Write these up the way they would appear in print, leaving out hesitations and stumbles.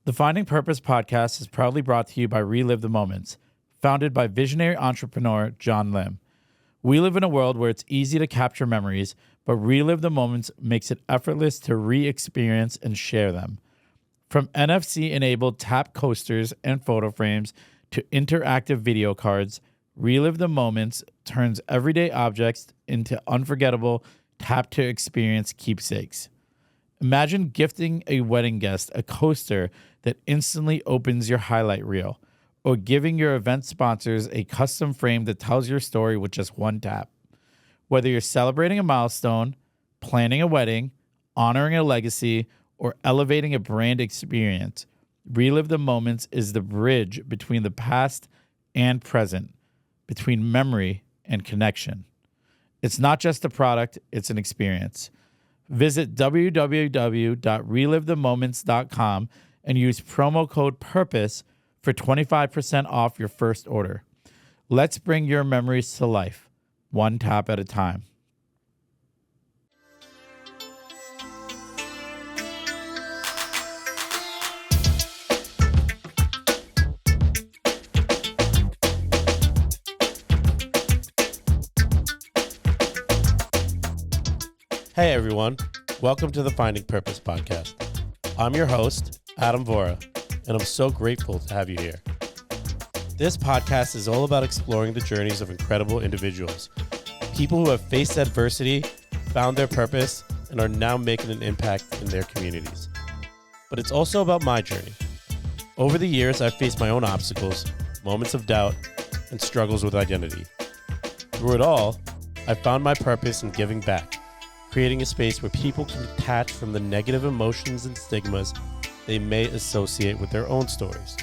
The Finding Purpose podcast is proudly brought to you by Relive the Moments, founded by visionary entrepreneur John Lim. We live in a world where it's easy to capture memories, but Relive the Moments makes it effortless to re-experience and share them. From NFC-enabled tap coasters and photo frames to interactive video cards, Relive the Moments turns everyday objects into unforgettable tap-to-experience keepsakes. Imagine gifting a wedding guest a coaster that instantly opens your highlight reel, or giving your event sponsors a custom frame that tells your story with just one tap. Whether you're celebrating a milestone, planning a wedding, honoring a legacy, or elevating a brand experience, Relive the Moments is the bridge between the past and present, between memory and connection. It's not just a product, it's an experience. Visit www.relivethemoments.com and use promo code PURPOSE for 25% off your first order. Let's bring your memories to life, one tap at a time. Hey everyone, welcome to the Finding Purpose podcast. I'm your host, Adam Vora, and I'm so grateful to have you here. This podcast is all about exploring the journeys of incredible individuals, people who have faced adversity, found their purpose, and are now making an impact in their communities. But it's also about my journey. Over the years, I've faced my own obstacles, moments of doubt, and struggles with identity. Through it all, I found my purpose in giving back, creating a space where people can detach from the negative emotions and stigmas they may associate with their own stories,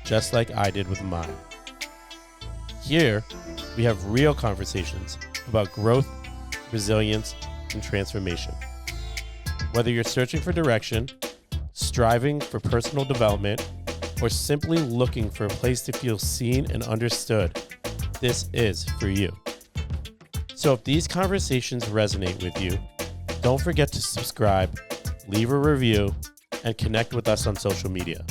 just like I did with mine. Here, we have real conversations about growth, resilience, and transformation. Whether you're searching for direction, striving for personal development, or simply looking for a place to feel seen and understood, this is for you. So if these conversations resonate with you, don't forget to subscribe, leave a review, and connect with us on social media.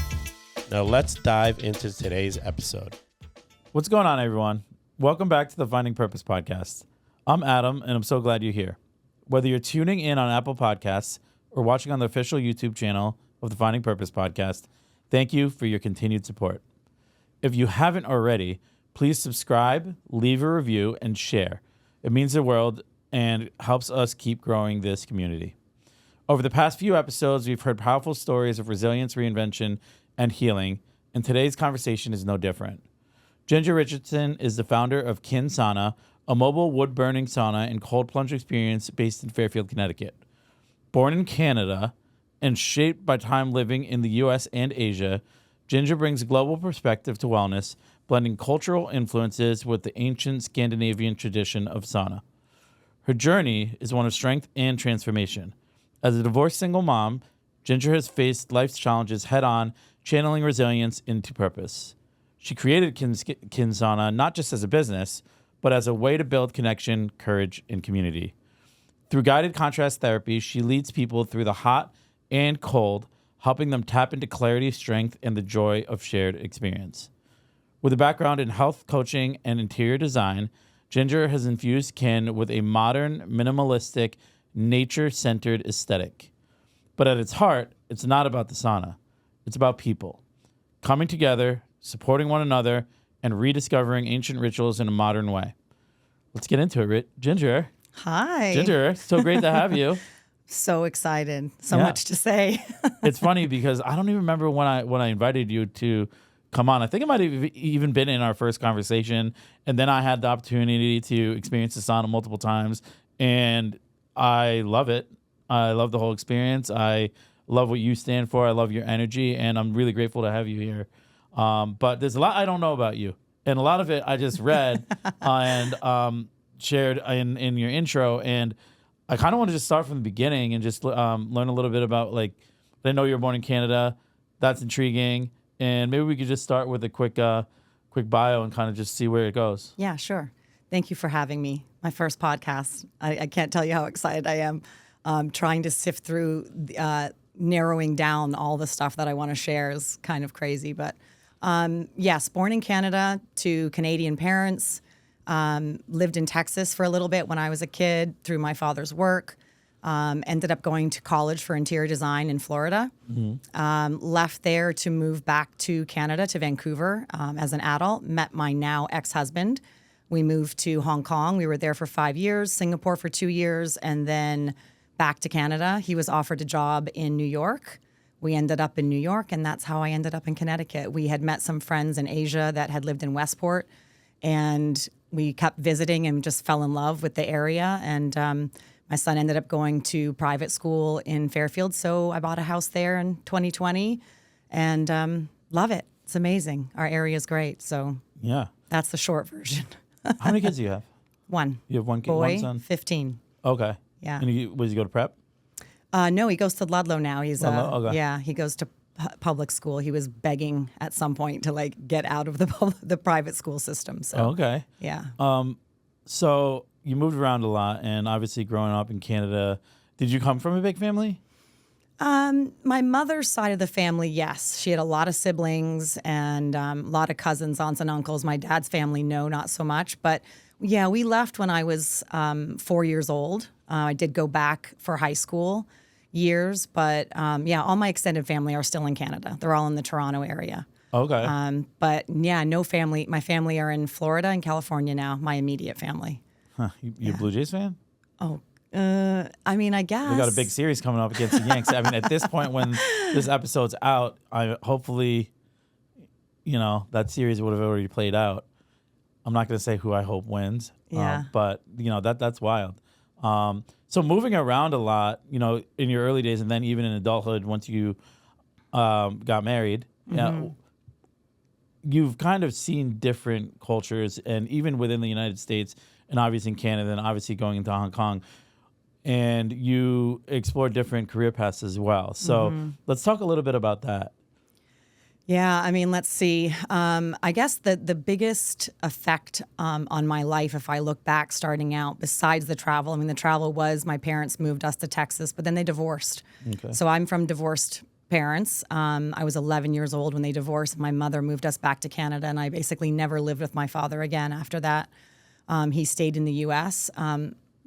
Now let's dive into today's episode. What's going on, everyone? Welcome back to the Finding Purpose podcast. I'm Adam, and I'm so glad you're here. Whether you're tuning in on Apple Podcasts or watching on the official YouTube channel of the Finding Purpose podcast, thank you for your continued support. If you haven't already, please subscribe, leave a review, and share. It means the world and helps us keep growing this community. Over the past few episodes, we've heard powerful stories of resilience, reinvention, and healing, and today's conversation is no different. Ginger Richardson is the founder of KIN Sauna, a mobile wood-burning sauna and cold plunge experience based in Fairfield, Connecticut. Born in Canada and shaped by time living in the U.S. and Asia, Ginger brings a global perspective to wellness, blending cultural influences with the ancient Scandinavian tradition of sauna. Her journey is one of strength and transformation. As a divorced single mom, Ginger has faced life's challenges head-on, channeling resilience into purpose. She created KIN Sauna not just as a business, but as a way to build connection, courage, and community. Through guided contrast therapy, she leads people through the hot and cold, helping them tap into clarity, strength, and the joy of shared experience. With a background in health coaching and interior design, Ginger has infused KIN with a modern, minimalistic, nature-centered aesthetic. But at its heart, it's not about the sauna. It's about people coming together, supporting one another, and rediscovering ancient rituals in a modern way. Let's get into it, Ginger. Hi. Ginger, so great to have you. So excited. So much to say. It's funny because I don't even remember when I invited you to come on. I think it might have even been in our first conversation. And then I had the opportunity to experience the sauna multiple times. And I love it. I love the whole experience. I love what you stand for. I love your energy. And I'm really grateful to have you here. But there's a lot I don't know about you. And a lot of it I just read and shared in your intro. And I kind of want to just start from the beginning and just learn a little bit about, like, I know you were born in Canada. That's intriguing. And maybe we could just start with a quick bio and kind of just see where it goes. Yeah, sure. Thank you for having me. My first podcast. I can't tell you how excited I am trying to sift through narrowing down all the stuff that I want to share is kind of crazy. But yes, born in Canada to Canadian parents, lived in Texas for a little bit when I was a kid through my father's work. Ended up going to college for interior design in Florida. Left there to move back to Canada, to Vancouver as an adult. Met my now ex-husband. We moved to Hong Kong. We were there for 5 years, Singapore for 2 years, and then back to Canada. He was offered a job in New York. We ended up in New York, and that's how I ended up in Connecticut. We had met some friends in Asia that had lived in Westport, and we kept visiting and just fell in love with the area. And my son ended up going to private school in Fairfield, so I bought a house there in 2020, and love it. It's amazing. Our area is great, so Yeah. that's the short version. How many kids do you have? One. You have one kid, Boy, one son? 15. Okay. Yeah. And does he go to prep? No, he goes to Ludlow now. He's Ludlow? Okay. yeah, he goes to public school. He was begging at some point to like get out of the private school system. So Okay. yeah. So you moved around a lot, and obviously growing up in Canada, did you come from a big family? My mother's side of the family, yes. She had a lot of siblings and a lot of cousins, aunts, and uncles. My dad's family, no, not so much. But yeah, we left when I was 4 years old. I did go back for high school years, but yeah, all my extended family are still in Canada. They're all in the Toronto area. Okay. But yeah, no family. My family are in Florida and California now, my immediate family. Huh. You a Blue Jays fan? Oh, I mean, I guess. We got a big series coming up against the Yanks. I mean, at this point, when this episode's out, hopefully, that series would have already played out. I'm not going to say who I hope wins. Yeah. But that's wild. So moving around a lot, in your early days, and then even in adulthood, once you got married, you've kind of seen different cultures, and even within the United States, and obviously in Canada, and obviously going into Hong Kong. And you explore different career paths as well. So let's talk a little bit about that. Yeah, I mean, let's see. I guess the biggest effect on my life, if I look back starting out, besides the travel, I mean, the travel was my parents moved us to Texas, but then they divorced. Okay. So I'm from divorced parents. I was 11 years old when they divorced. My mother moved us back to Canada, and I basically never lived with my father again after that. He stayed in the U.S.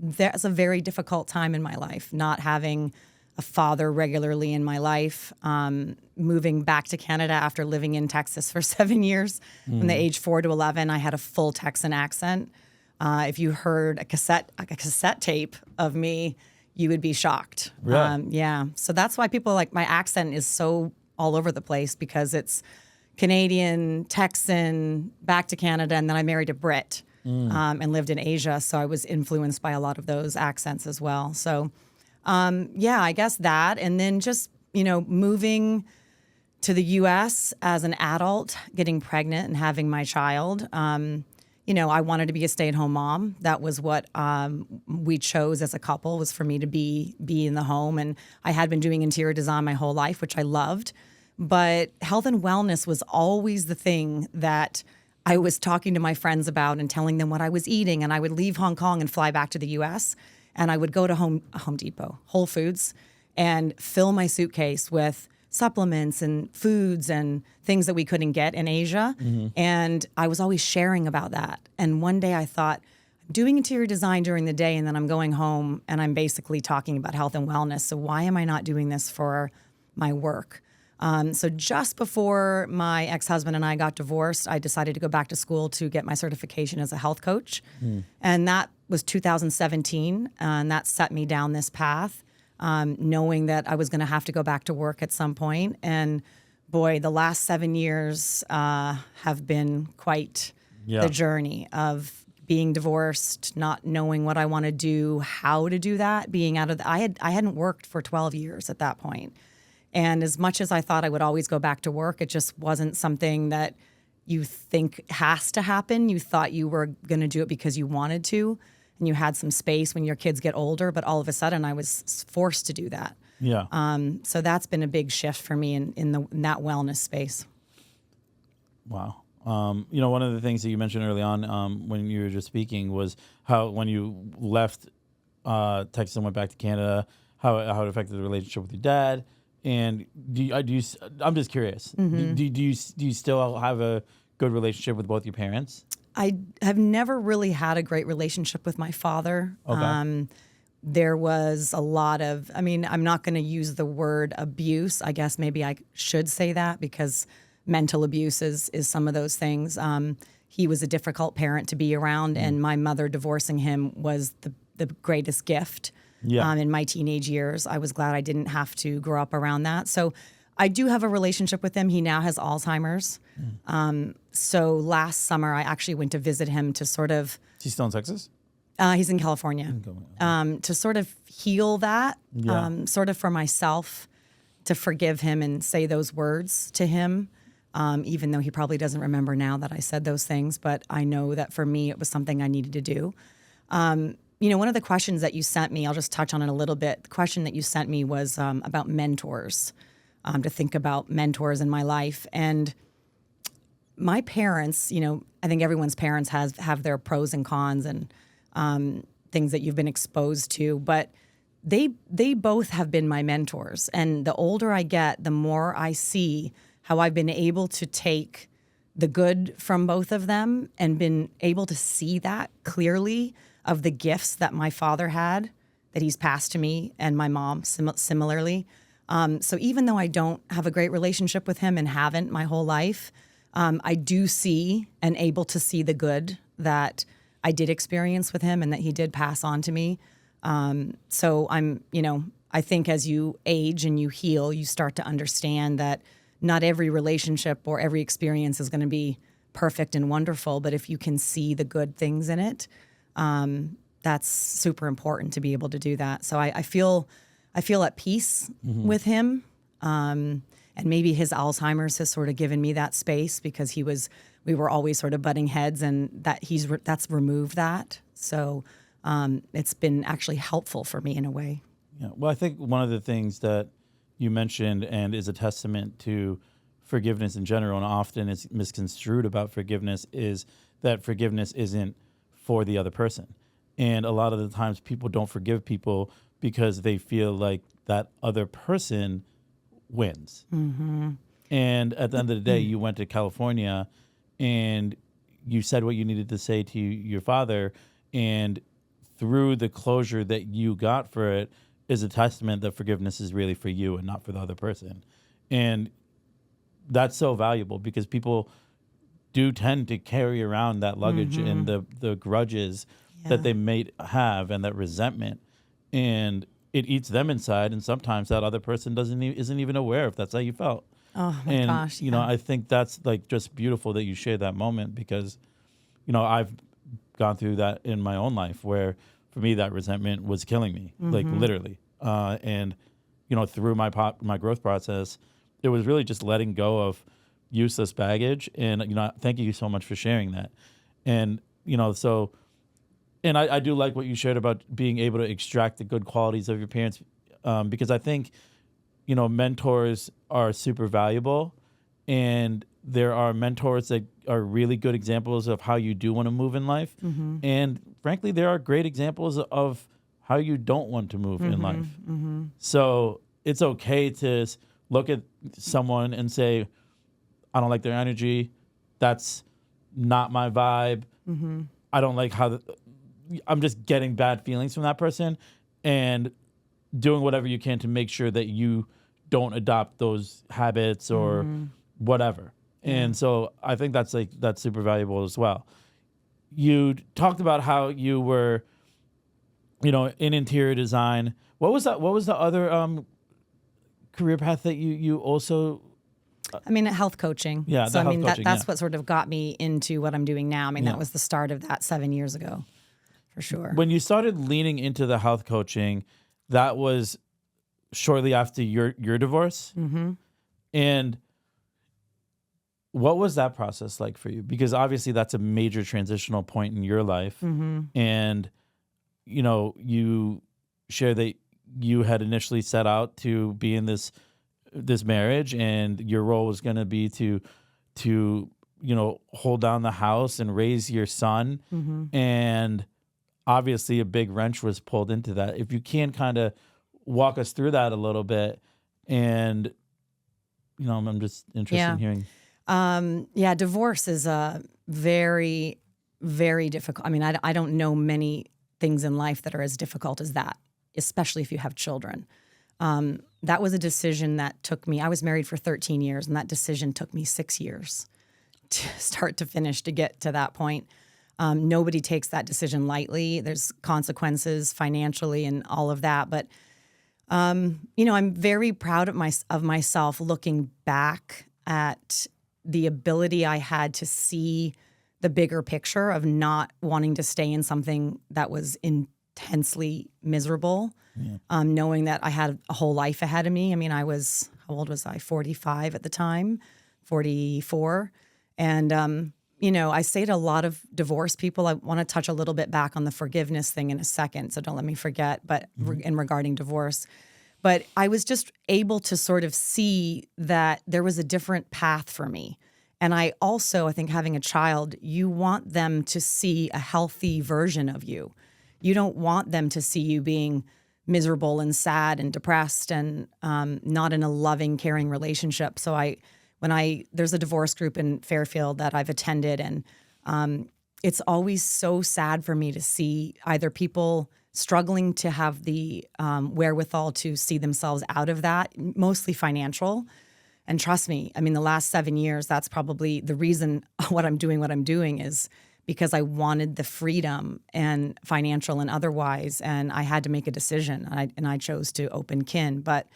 That's a very difficult time in my life, not having a father regularly in my life, moving back to Canada after living in Texas for 7 years. From the age 4 to 11, I had a full Texan accent. If you heard a cassette tape of me, you would be shocked. Really? Yeah. So that's why people like my accent is so all over the place, because it's Canadian, Texan, back to Canada, and then I married a Brit. And lived in Asia, so I was influenced by a lot of those accents as well. So, yeah, I guess that, and then just moving to the U.S. as an adult, getting pregnant and having my child. I wanted to be a stay-at-home mom. That was what we chose as a couple, was for me to be in the home. And I had been doing interior design my whole life, which I loved, but health and wellness was always the thing that I was talking to my friends about and telling them what I was eating. And I would leave Hong Kong and fly back to the U.S. And I would go to Home Depot, Whole Foods, and fill my suitcase with supplements and foods and things that we couldn't get in Asia. And I was always sharing about that. And one day I thought, I'm doing interior design during the day, and then I'm going home and I'm basically talking about health and wellness. So why am I not doing this for my work? So just before my ex-husband and I got divorced, I decided to go back to school to get my certification as a health coach. And that was 2017. And that set me down this path, knowing that I was going to have to go back to work at some point. And boy, the last 7 years have been quite the journey of being divorced, not knowing what I want to do, how to do that, being out of I hadn't worked for 12 years at that point. And as much as I thought I would always go back to work, it just wasn't something that you think has to happen. You thought you were going to do it because you wanted to, and you had some space when your kids get older. But all of a sudden, I was forced to do that. Yeah. So that's been a big shift for me in that wellness space. Wow. One of the things that you mentioned early on when you were just speaking was how when you left Texas and went back to Canada, how it affected the relationship with your dad. And I'm just curious. Mm-hmm. Do you still have a good relationship with both your parents? I have never really had a great relationship with my father. Okay. There was a lot of, I mean, I'm not going to use the word abuse. I guess maybe I should say that because mental abuse is some of those things. He was a difficult parent to be around, and my mother divorcing him was the greatest gift. Yeah. In my teenage years, I was glad I didn't have to grow up around that. So I do have a relationship with him. He now has Alzheimer's. So last summer, I actually went to visit him to sort of. Is he still in Texas? He's in California. To sort of heal that, sort of for myself, to forgive him and say those words to him, even though he probably doesn't remember now that I said those things. But I know that for me, it was something I needed to do. One of the questions that you sent me, I'll just touch on it a little bit. The question that you sent me was about mentors, to think about mentors in my life. And my parents, I think everyone's parents have their pros and cons and things that you've been exposed to, but they both have been my mentors. And the older I get, the more I see how I've been able to take the good from both of them and been able to see that clearly of the gifts that my father had that he's passed to me and my mom similarly. So even though I don't have a great relationship with him and haven't my whole life, I do see and able to see the good that I did experience with him and that he did pass on to me. So I think as you age and you heal, you start to understand that not every relationship or every experience is going to be perfect and wonderful, but if you can see the good things in it, that's super important to be able to do that. So I feel at peace with him. And maybe his Alzheimer's has sort of given me that space because we were always sort of butting heads, and that's removed that. So it's been actually helpful for me in a way. Yeah. Well, I think one of the things that you mentioned and is a testament to forgiveness in general, and often is misconstrued about forgiveness, is that forgiveness isn't for the other person. And a lot of the times people don't forgive people because they feel like that other person wins. Mm-hmm. And at the end of the day, you went to California and you said what you needed to say to your father, and through the closure that you got for it is a testament that forgiveness is really for you and not for the other person. And that's so valuable because people do tend to carry around that luggage and the grudges that they may have and that resentment, and it eats them inside. And sometimes that other person isn't even aware if that's how you felt. Oh my gosh! You know, I think that's like just beautiful that you share that moment because, I've gone through that in my own life where for me that resentment was killing me, like literally. And through my growth process, it was really just letting go of useless baggage. And thank you so much for sharing that. And and I do like what you shared about being able to extract the good qualities of your parents, because I think mentors are super valuable, and there are mentors that are really good examples of how you do want to move in life. And frankly, there are great examples of how you don't want to move in life. So it's okay to look at someone and say, I don't like their energy. That's not my vibe. I don't like how I'm just getting bad feelings from that person, and doing whatever you can to make sure that you don't adopt those habits or whatever. And so I think that's super valuable as well. You talked about how you were, in interior design. What was that? What was the other career path that you also? Health coaching. Yeah. So coaching, that's what sort of got me into what I'm doing now. That was the start of that 7 years ago, for sure. When you started leaning into the health coaching, that was shortly after your divorce. And what was that process like for you? Because obviously that's a major transitional point in your life. And, you share that you had initially set out to be in this marriage, and your role was going to be to hold down the house and raise your son. And obviously a big wrench was pulled into that. If you can kind of walk us through that a little bit And, I'm just interested in hearing. Yeah, divorce is a very, very difficult. I mean, I don't know many things in life that are as difficult as that, especially if you have children. That was a decision that took me, I was married for 13 years, and that decision took me 6 years to start to finish to get to that point. Nobody takes that decision lightly. There's consequences financially and all of that. But, I'm very proud of myself looking back at the ability I had to see the bigger picture of not wanting to stay in something that was intensely miserable, knowing that I had a whole life ahead of me. I mean, how old was I? 45 at the time, 44. And, I say to a lot of divorced people, I want to touch a little bit back on the forgiveness thing in a second, so don't let me forget, but in regarding divorce. But I was just able to sort of see that there was a different path for me. And I think having a child, you want them to see a healthy version of you. You don't want them to see you being miserable and sad and depressed and not in a loving, caring relationship. So there's a divorce group in Fairfield that I've attended, and it's always so sad for me to see either people struggling to have the wherewithal to see themselves out of that, mostly financial. And trust me, I mean, the last 7 years, that's probably the reason what I'm doing is because I wanted the freedom and financial and otherwise, and I had to make a decision, and I chose to open KIN. But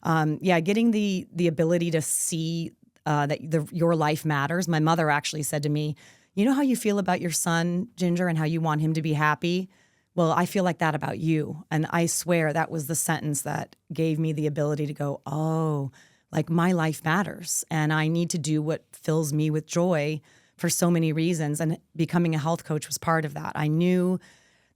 getting the ability to see that your life matters. My mother actually said to me, "You know how you feel about your son, Ginger, and how you want him to be happy? Well, I feel like that about you." And I swear that was the sentence that gave me the ability to go, oh, like my life matters, and I need to do what fills me with joy for so many reasons. And becoming a health coach was part of that. I knew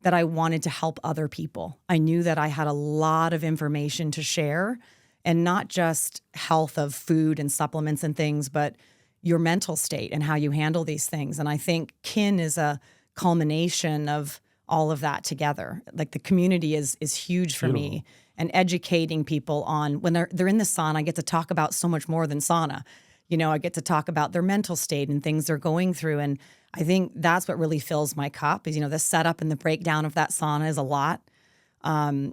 that I wanted to help other people. I knew that I had a lot of information to share, and not just health of food and supplements and things, but your mental state and how you handle these things. And I think KIN is a culmination of all of that together. Like the community is huge for me, and educating people on when they're in the sauna, I get to talk about so much more than sauna. I get to talk about their mental state and things they're going through. And I think that's what really fills my cup is, the setup and the breakdown of that sauna is a lot.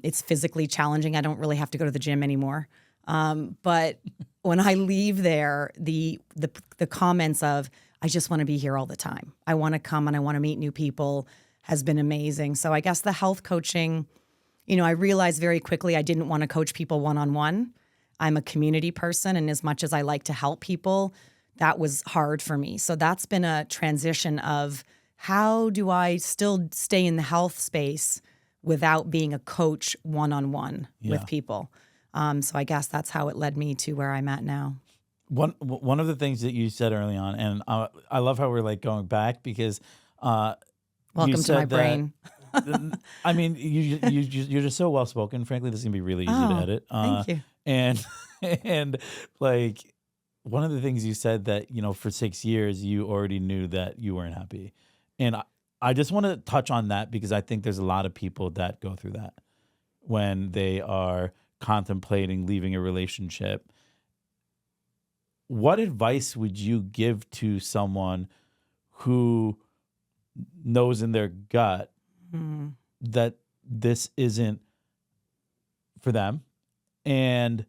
It's physically challenging. I don't really have to go to the gym anymore. But when I leave there, the comments of, I just want to be here all the time. I want to come and I want to meet new people has been amazing. So I guess the health coaching, I realized very quickly I didn't want to coach people one-on-one. I'm a community person, and as much as I like to help people, that was hard for me. So that's been a transition of how do I still stay in the health space without being a coach one-on-one with people. So I guess that's how it led me to where I'm at now. One of the things that you said early on, and I love how we're like going back because welcome to my brain. I mean, you're just so well spoken. Frankly, this is gonna be really easy to edit. Thank you. And like one of the things you said that for 6 years you already knew that you weren't happy, and I just want to touch on that because I think there's a lot of people that go through that when they are contemplating leaving a relationship. What advice would you give to someone who knows in their gut that this isn't for them, and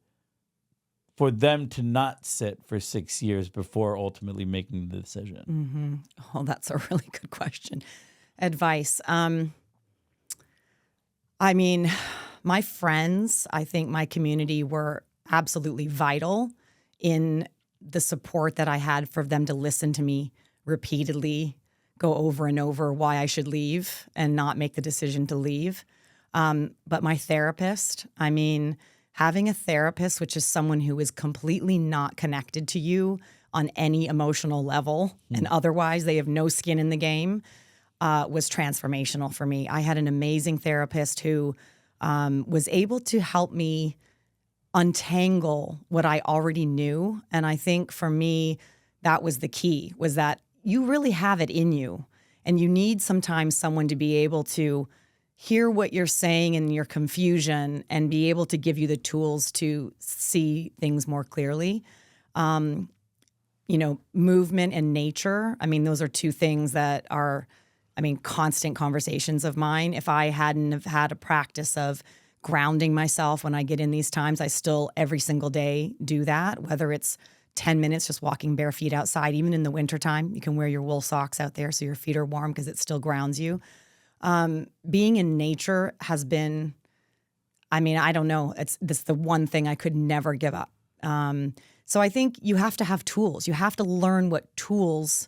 for them to not sit for 6 years before ultimately making the decision? Oh, that's a really good question. Advice. I mean, my friends, I think my community were absolutely vital in the support that I had for them to listen to me repeatedly, go over and over why I should leave and not make the decision to leave. But my therapist, I mean, having a therapist, which is someone who is completely not connected to you on any emotional level and otherwise they have no skin in the game, was transformational for me. I had an amazing therapist who was able to help me untangle what I already knew. And I think for me, that was the key, was that you really have it in you. And you need sometimes someone to be able to hear what you're saying and your confusion and be able to give you the tools to see things more clearly. Movement and nature. I mean, those are two things that are, constant conversations of mine. If I hadn't have had a practice of grounding myself when I get in these times, I still every single day do that, whether it's 10 minutes just walking bare feet outside, even in the wintertime. You can wear your wool socks out there so your feet are warm because it still grounds you. Being in nature has been, I don't know, this the one thing I could never give up. So I think you have to have tools. You have to learn what tools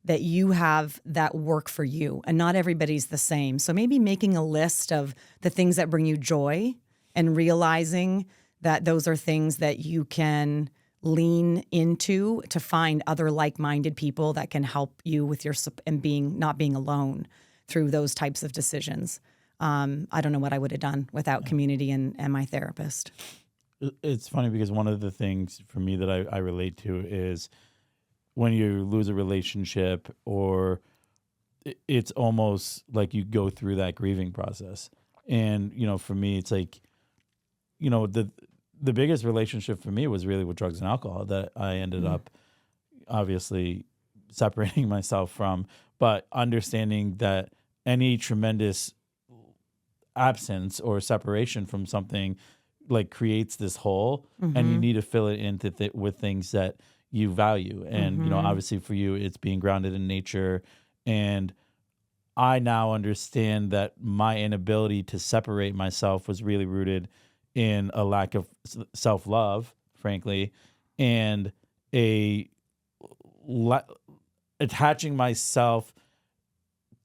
that you have that work for you. And not everybody's the same. So maybe making a list of the things that bring you joy and realizing that those are things that you can lean into to find other like-minded people that can help you with your and not being alone through those types of decisions. I don't know what I would have done without community and my therapist. It's funny because one of the things for me that I relate to is when you lose a relationship, or it's almost like you go through that grieving process. And, for me, it's like, the biggest relationship for me was really with drugs and alcohol that I ended up obviously separating myself from, but understanding that any tremendous absence or separation from something like creates this hole, and you need to fill it in with things that you value. And, obviously for you, it's being grounded in nature. And I now understand that my inability to separate myself was really rooted in a lack of self-love, frankly, and attaching myself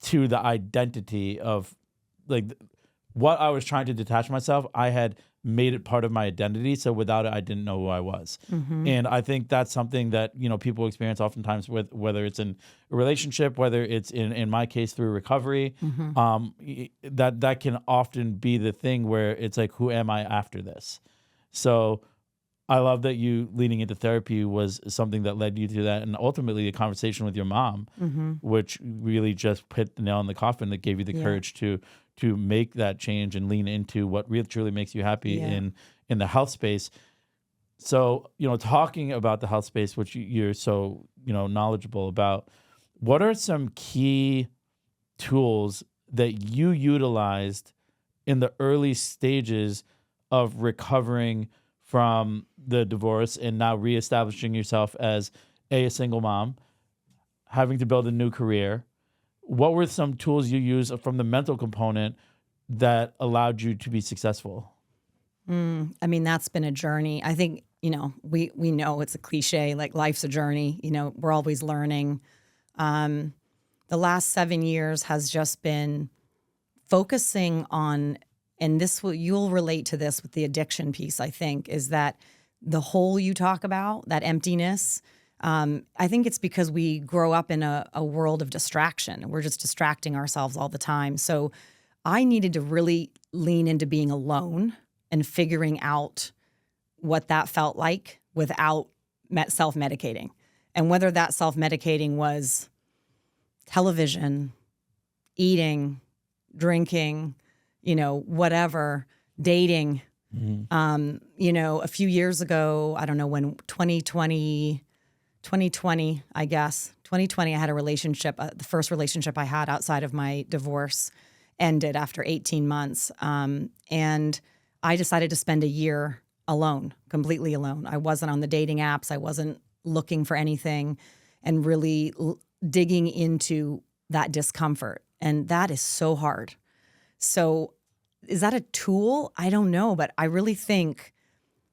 to the identity of like what I was trying to detach myself. I had made it part of my identity. So without it, I didn't know who I was. And I think that's something that, people experience oftentimes with, whether it's in a relationship, whether it's in my case through recovery, that can often be the thing where it's like, who am I after this? So I love that you leaning into therapy was something that led you to that. And ultimately the conversation with your mom, which really just put the nail in the coffin that gave you the courage to make that change and lean into what really truly makes you happy in the health space. So, talking about the health space, which you're so, knowledgeable about, what are some key tools that you utilized in the early stages of recovering from the divorce and now reestablishing yourself as a single mom, having to build a new career? What were some tools you used from the mental component that allowed you to be successful? That's been a journey. I think, we know it's a cliche, like life's a journey, we're always learning. The last 7 years has just been focusing on, and you'll relate to this with the addiction piece, I think, is that the hole you talk about, that emptiness. I think it's because we grow up in a world of distraction. We're just distracting ourselves all the time. So I needed to really lean into being alone and figuring out what that felt like without self-medicating. And whether that self-medicating was television, eating, drinking, whatever, dating. A few years ago, I don't know when, 2020, I guess. 2020, I had a relationship. The first relationship I had outside of my divorce ended after 18 months. And I decided to spend a year alone, completely alone. I wasn't on the dating apps. I wasn't looking for anything, and really digging into that discomfort. And that is so hard. So is that a tool? I don't know, but I really think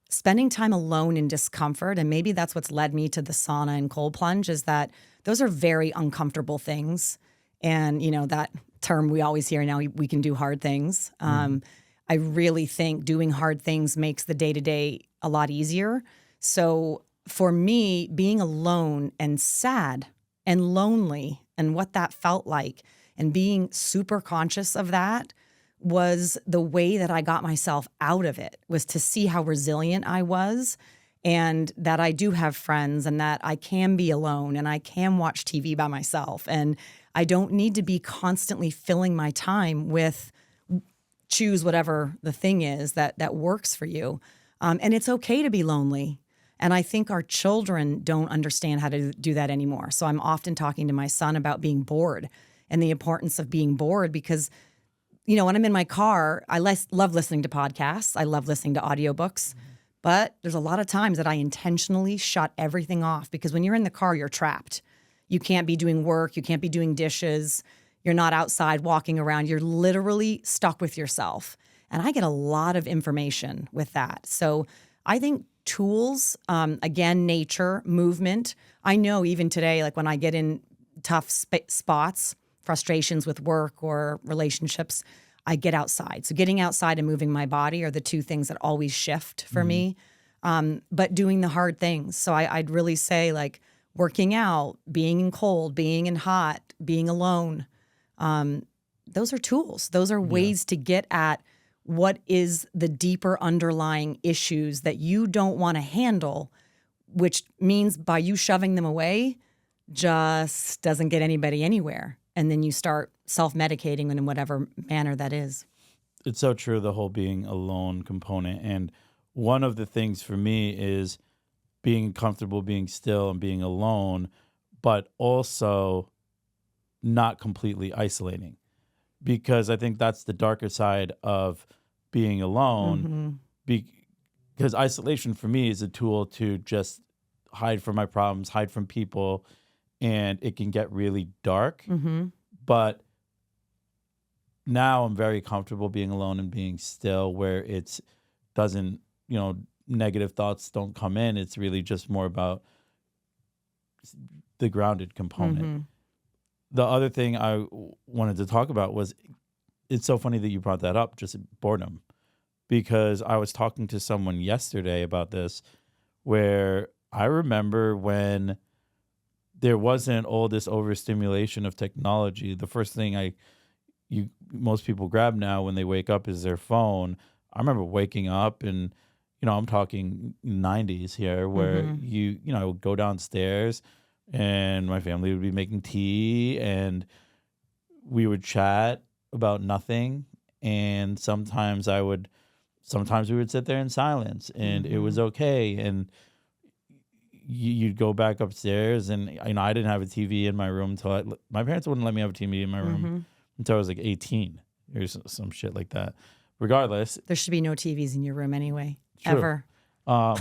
spending time alone in discomfort, and maybe that's what's led me to the sauna and cold plunge, is that those are very uncomfortable things. And, that term we always hear now, we can do hard things. I really think doing hard things makes the day-to-day a lot easier. So for me, being alone and sad and lonely and what that felt like and being super conscious of that was the way that I got myself out of it, was to see how resilient I was and that I do have friends and that I can be alone and I can watch TV by myself. And I don't need to be constantly filling my time with choose whatever the thing is that works for you. And it's okay to be lonely. And I think our children don't understand how to do that anymore. So I'm often talking to my son about being bored and the importance of being bored because, when I'm in my car, I love listening to podcasts. I love listening to audiobooks. But there's a lot of times that I intentionally shut everything off because when you're in the car, you're trapped. You can't be doing work. You can't be doing dishes. You're not outside walking around. You're literally stuck with yourself. And I get a lot of information with that. So I think tools, again, nature, movement. I know even today, like when I get in tough spots, frustrations with work or relationships, I get outside. So getting outside and moving my body are the two things that always shift for me. But doing the hard things. So I'd really say like working out, being in cold, being in hot, being alone. Those are tools. Those are ways to get at what is the deeper underlying issues that you don't want to handle, which means by you shoving them away just doesn't get anybody anywhere. And then you start self-medicating in whatever manner that is. It's so true, the whole being alone component. And one of the things for me is being comfortable, being still, and being alone, but also not completely isolating. Because I think that's the darker side of being alone. Because isolation for me is a tool to just hide from my problems, hide from people, and it can get really dark. But now I'm very comfortable being alone and being still, where it's doesn't, negative thoughts don't come in. It's really just more about the grounded component. The other thing I wanted to talk about was, it's so funny that you brought that up, just boredom, because I was talking to someone yesterday about this, where I remember when there wasn't all this overstimulation of technology. The first thing most people grab now when they wake up is their phone. I remember waking up and, I'm talking 90s here, where I would go downstairs and my family would be making tea and we would chat about nothing. And sometimes we would sit there in silence and it was okay. And you'd go back upstairs and, I didn't have a TV in my room until my parents wouldn't let me have a TV in my room until I was like 18 or some shit like that. Regardless. There should be no TVs in your room anyway. True. Ever. But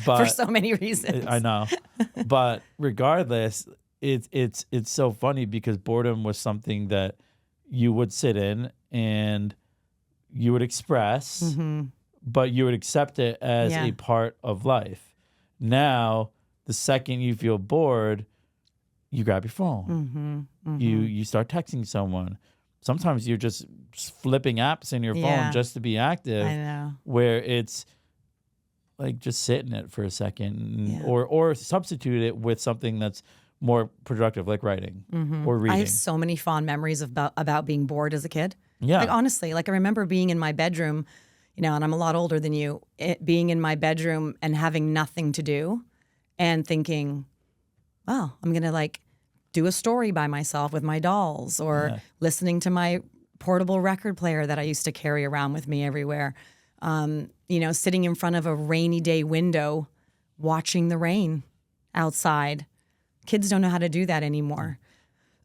For so many reasons. I know. But regardless, it's so funny because boredom was something that you would sit in and you would express, but you would accept it as a part of life. Now, the second you feel bored, you grab your phone. You start texting someone. Sometimes you're just flipping apps in your phone just to be active. I know. Where it's like just sit in it for a second, or substitute it with something that's more productive, like writing or reading. I have so many fond memories about being bored as a kid. Yeah. Like honestly, like I remember being in my bedroom, and I'm a lot older than you, being in my bedroom and having nothing to do and thinking, oh, I'm going to like do a story by myself with my dolls or listening to my portable record player that I used to carry around with me everywhere. Sitting in front of a rainy day window, watching the rain outside. Kids don't know how to do that anymore.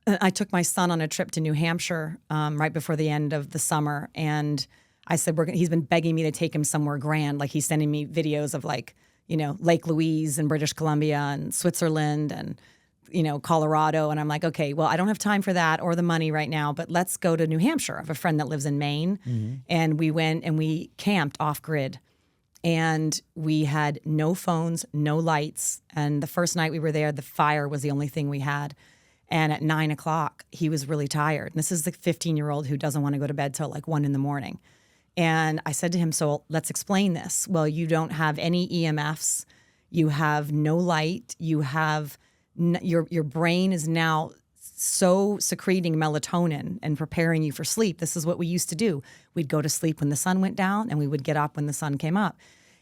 I took my son on a trip to New Hampshire right before the end of the summer, and I said, he's been begging me to take him somewhere grand. Like he's sending me videos of like, Lake Louise and British Columbia and Switzerland and, Colorado. And I'm like, okay, well, I don't have time for that or the money right now, but let's go to New Hampshire. I have a friend that lives in Maine. And we went and we camped off grid. And we had no phones, no lights. And the first night we were there, the fire was the only thing we had. And at 9 o'clock, he was really tired. And this is the 15-year-old who doesn't want to go to bed till like 1 a.m. And I said to him, so let's explain this. Well, you don't have any EMFs. You have no light. You have your brain is now so secreting melatonin and preparing you for sleep. This is what we used to do. We'd go to sleep when the sun went down and we would get up when the sun came up.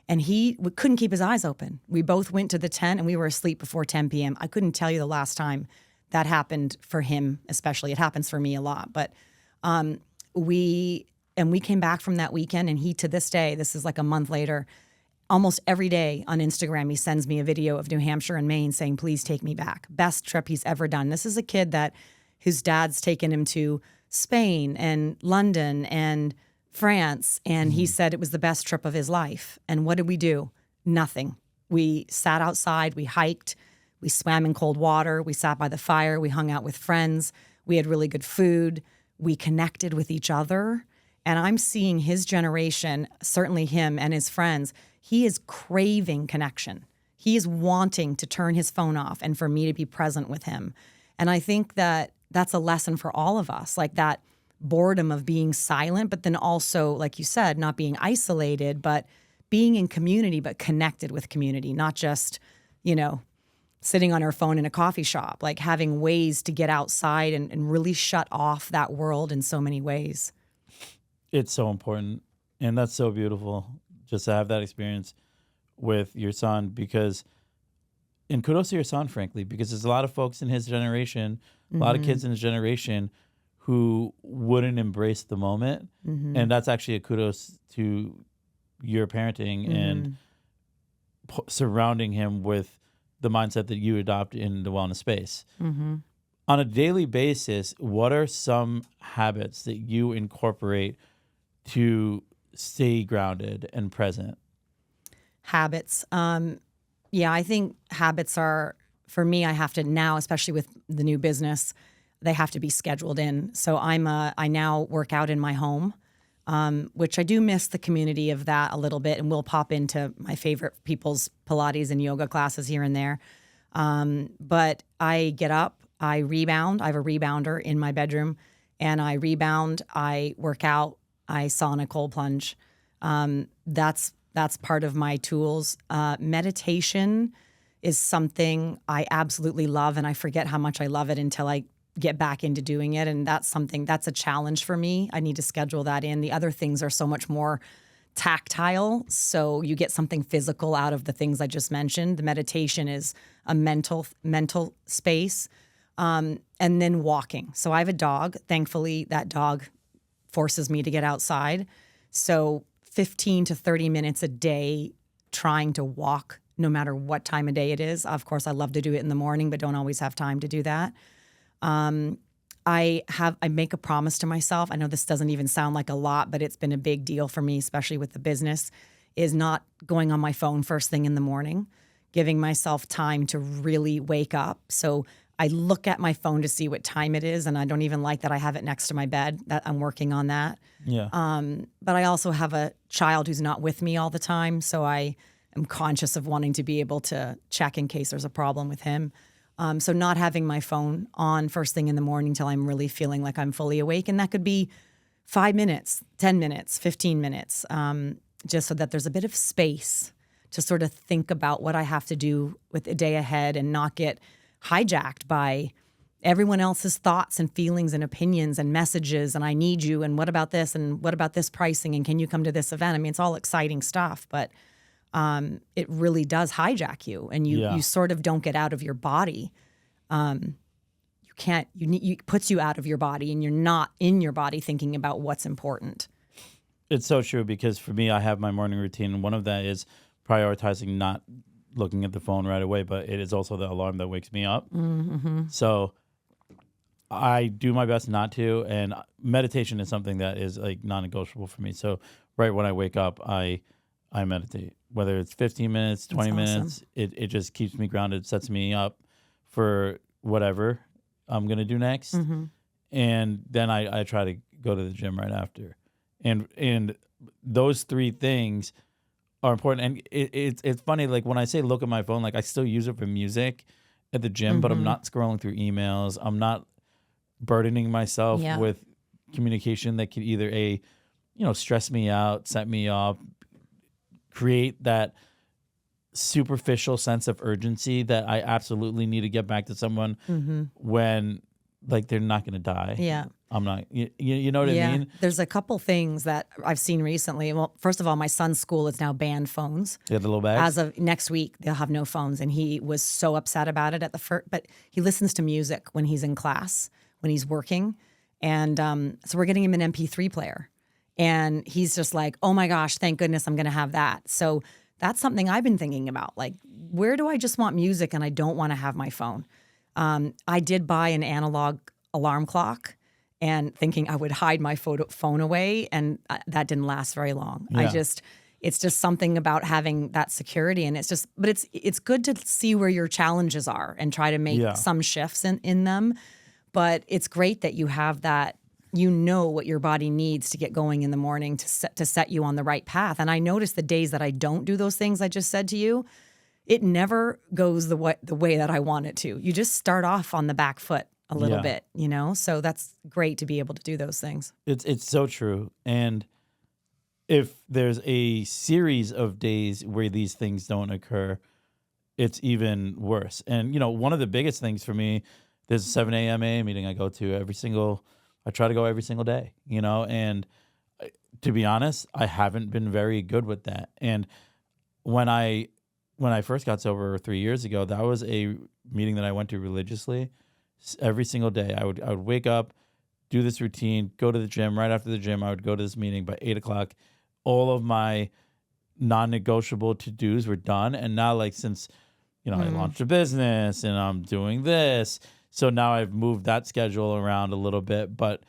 And he couldn't keep his eyes open. We both went to the tent and we were asleep before 10 p.m. I couldn't tell you the last time that happened for him, especially. It happens for me a lot. But we And we came back from that weekend, and he, to this day, this is like a month later, almost every day on Instagram, he sends me a video of New Hampshire and Maine saying, please take me back. Best trip he's ever done. This is a kid that his dad's taken him to Spain and London and France. And he said it was the best trip of his life. And what did we do? Nothing. We sat outside, we hiked, we swam in cold water, we sat by the fire, we hung out with friends, we had really good food, we connected with each other. And I'm seeing his generation, certainly him and his friends, he is craving connection. He is wanting to turn his phone off and for me to be present with him. And I think that that's a lesson for all of us, like that boredom of being silent, but then also, like you said, not being isolated, but being in community, but connected with community, not just, sitting on our phone in a coffee shop, like having ways to get outside and really shut off that world in so many ways. It's so important. And that's so beautiful just to have that experience with your son and kudos to your son, frankly, because there's a lot of folks in his generation, a lot of kids in his generation who wouldn't embrace the moment. And that's actually a kudos to your parenting and surrounding him with the mindset that you adopt in the wellness space. On a daily basis, what are some habits that you incorporate to stay grounded and present? Habits. I think habits are, for me, I have to now, especially with the new business, they have to be scheduled in. So I now work out in my home, which I do miss the community of that a little bit, and we'll pop into my favorite people's Pilates and yoga classes here and there. But I get up, I rebound. I have a rebounder in my bedroom, and I rebound, I work out, I sauna, cold plunge. That's part of my tools. Meditation is something I absolutely love, and I forget how much I love it until I get back into doing it. And that's a challenge for me. I need to schedule that in. The other things are so much more tactile. So you get something physical out of the things I just mentioned. The meditation is a mental space. And then walking. So I have a dog. Thankfully, that dog forces me to get outside. So 15 to 30 minutes a day trying to walk, no matter what time of day it is. Of course, I love to do it in the morning, but don't always have time to do that. I make a promise to myself. I know this doesn't even sound like a lot, but it's been a big deal for me, especially with the business, is not going on my phone first thing in the morning, giving myself time to really wake up. So I look at my phone to see what time it is, and I don't even like that I have it next to my bed. That I'm working on that. Yeah. But I also have a child who's not with me all the time, so I am conscious of wanting to be able to check in case there's a problem with him. So not having my phone on first thing in the morning till I'm really feeling like I'm fully awake, and that could be 5 minutes, 10 minutes, 15 minutes, just so that there's a bit of space to sort of think about what I have to do with the day ahead and not get hijacked by everyone else's thoughts and feelings and opinions and messages, and I need you, and what about this, and what about this pricing, and can you come to this event? I mean, it's all exciting stuff, but it really does hijack you, and you sort of don't get out of your body. It puts you out of your body, and you're not in your body thinking about what's important. It's so true, because for me, I have my morning routine, and one of that is prioritizing not looking at the phone right away, but it is also the alarm that wakes me up. So I do my best not to, and meditation is something that is like non-negotiable for me. So right when I wake up, I meditate, whether it's 15 minutes, 20 minutes, it just keeps me grounded, sets me up for whatever I'm going to do next. And then I try to go to the gym right after. And those three things are important. And it's funny, like when I say look at my phone, like I still use it for music at the gym, but I'm not scrolling through emails. I'm not burdening myself with communication that could either stress me out, set me off, create that superficial sense of urgency that I absolutely need to get back to someone when like they're not going to die. Yeah. I'm not, you know what I mean? There's a couple things that I've seen recently. Well, first of all, my son's school has now banned phones. You got the little bags? As of next week, they'll have no phones. And he was so upset about it at the first, but he listens to music when he's in class, when he's working. And so we're getting him an MP3 player. And he's just like, oh my gosh, thank goodness I'm going to have that. So that's something I've been thinking about. Like, where do I just want music and I don't want to have my phone? I did buy an analog alarm clock and thinking I would hide my phone away. And that didn't last very long. Yeah. It's just something about having that security. And but it's good to see where your challenges are and try to make some shifts in them. But it's great that you have that. You know what your body needs to get going in the morning to set you on the right path. And I notice the days that I don't do those things I just said to you, it never goes the way that I want it to. You just start off on the back foot a little bit, you know? So that's great to be able to do those things. It's so true. And if there's a series of days where these things don't occur, it's even worse. And, you know, one of the biggest things for me, there's a 7 a.m. AA meeting I go to I try to go every single day, you know, and to be honest, I haven't been very good with that. And when I first got sober 3 years ago, that was a meeting that I went to religiously every single day. I would wake up, do this routine, go to the gym. Right after the gym, I would go to this meeting by 8 o'clock. All of my non-negotiable to-dos were done. And now, like, since, you know, I launched a business and I'm doing this, so now I've moved that schedule around a little bit, but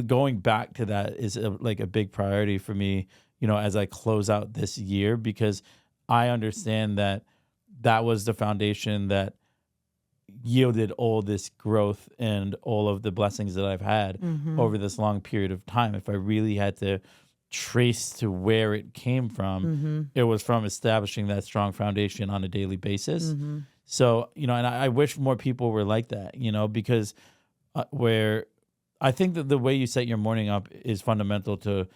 going back to that is a big priority for me, you know, as I close out this year, because I understand that was the foundation that yielded all this growth and all of the blessings that I've had over this long period of time. If I really had to trace to where it came from, it was from establishing that strong foundation on a daily basis. So, you know, and I wish more people were like that, you know, because where I think that the way you set your morning up is fundamental to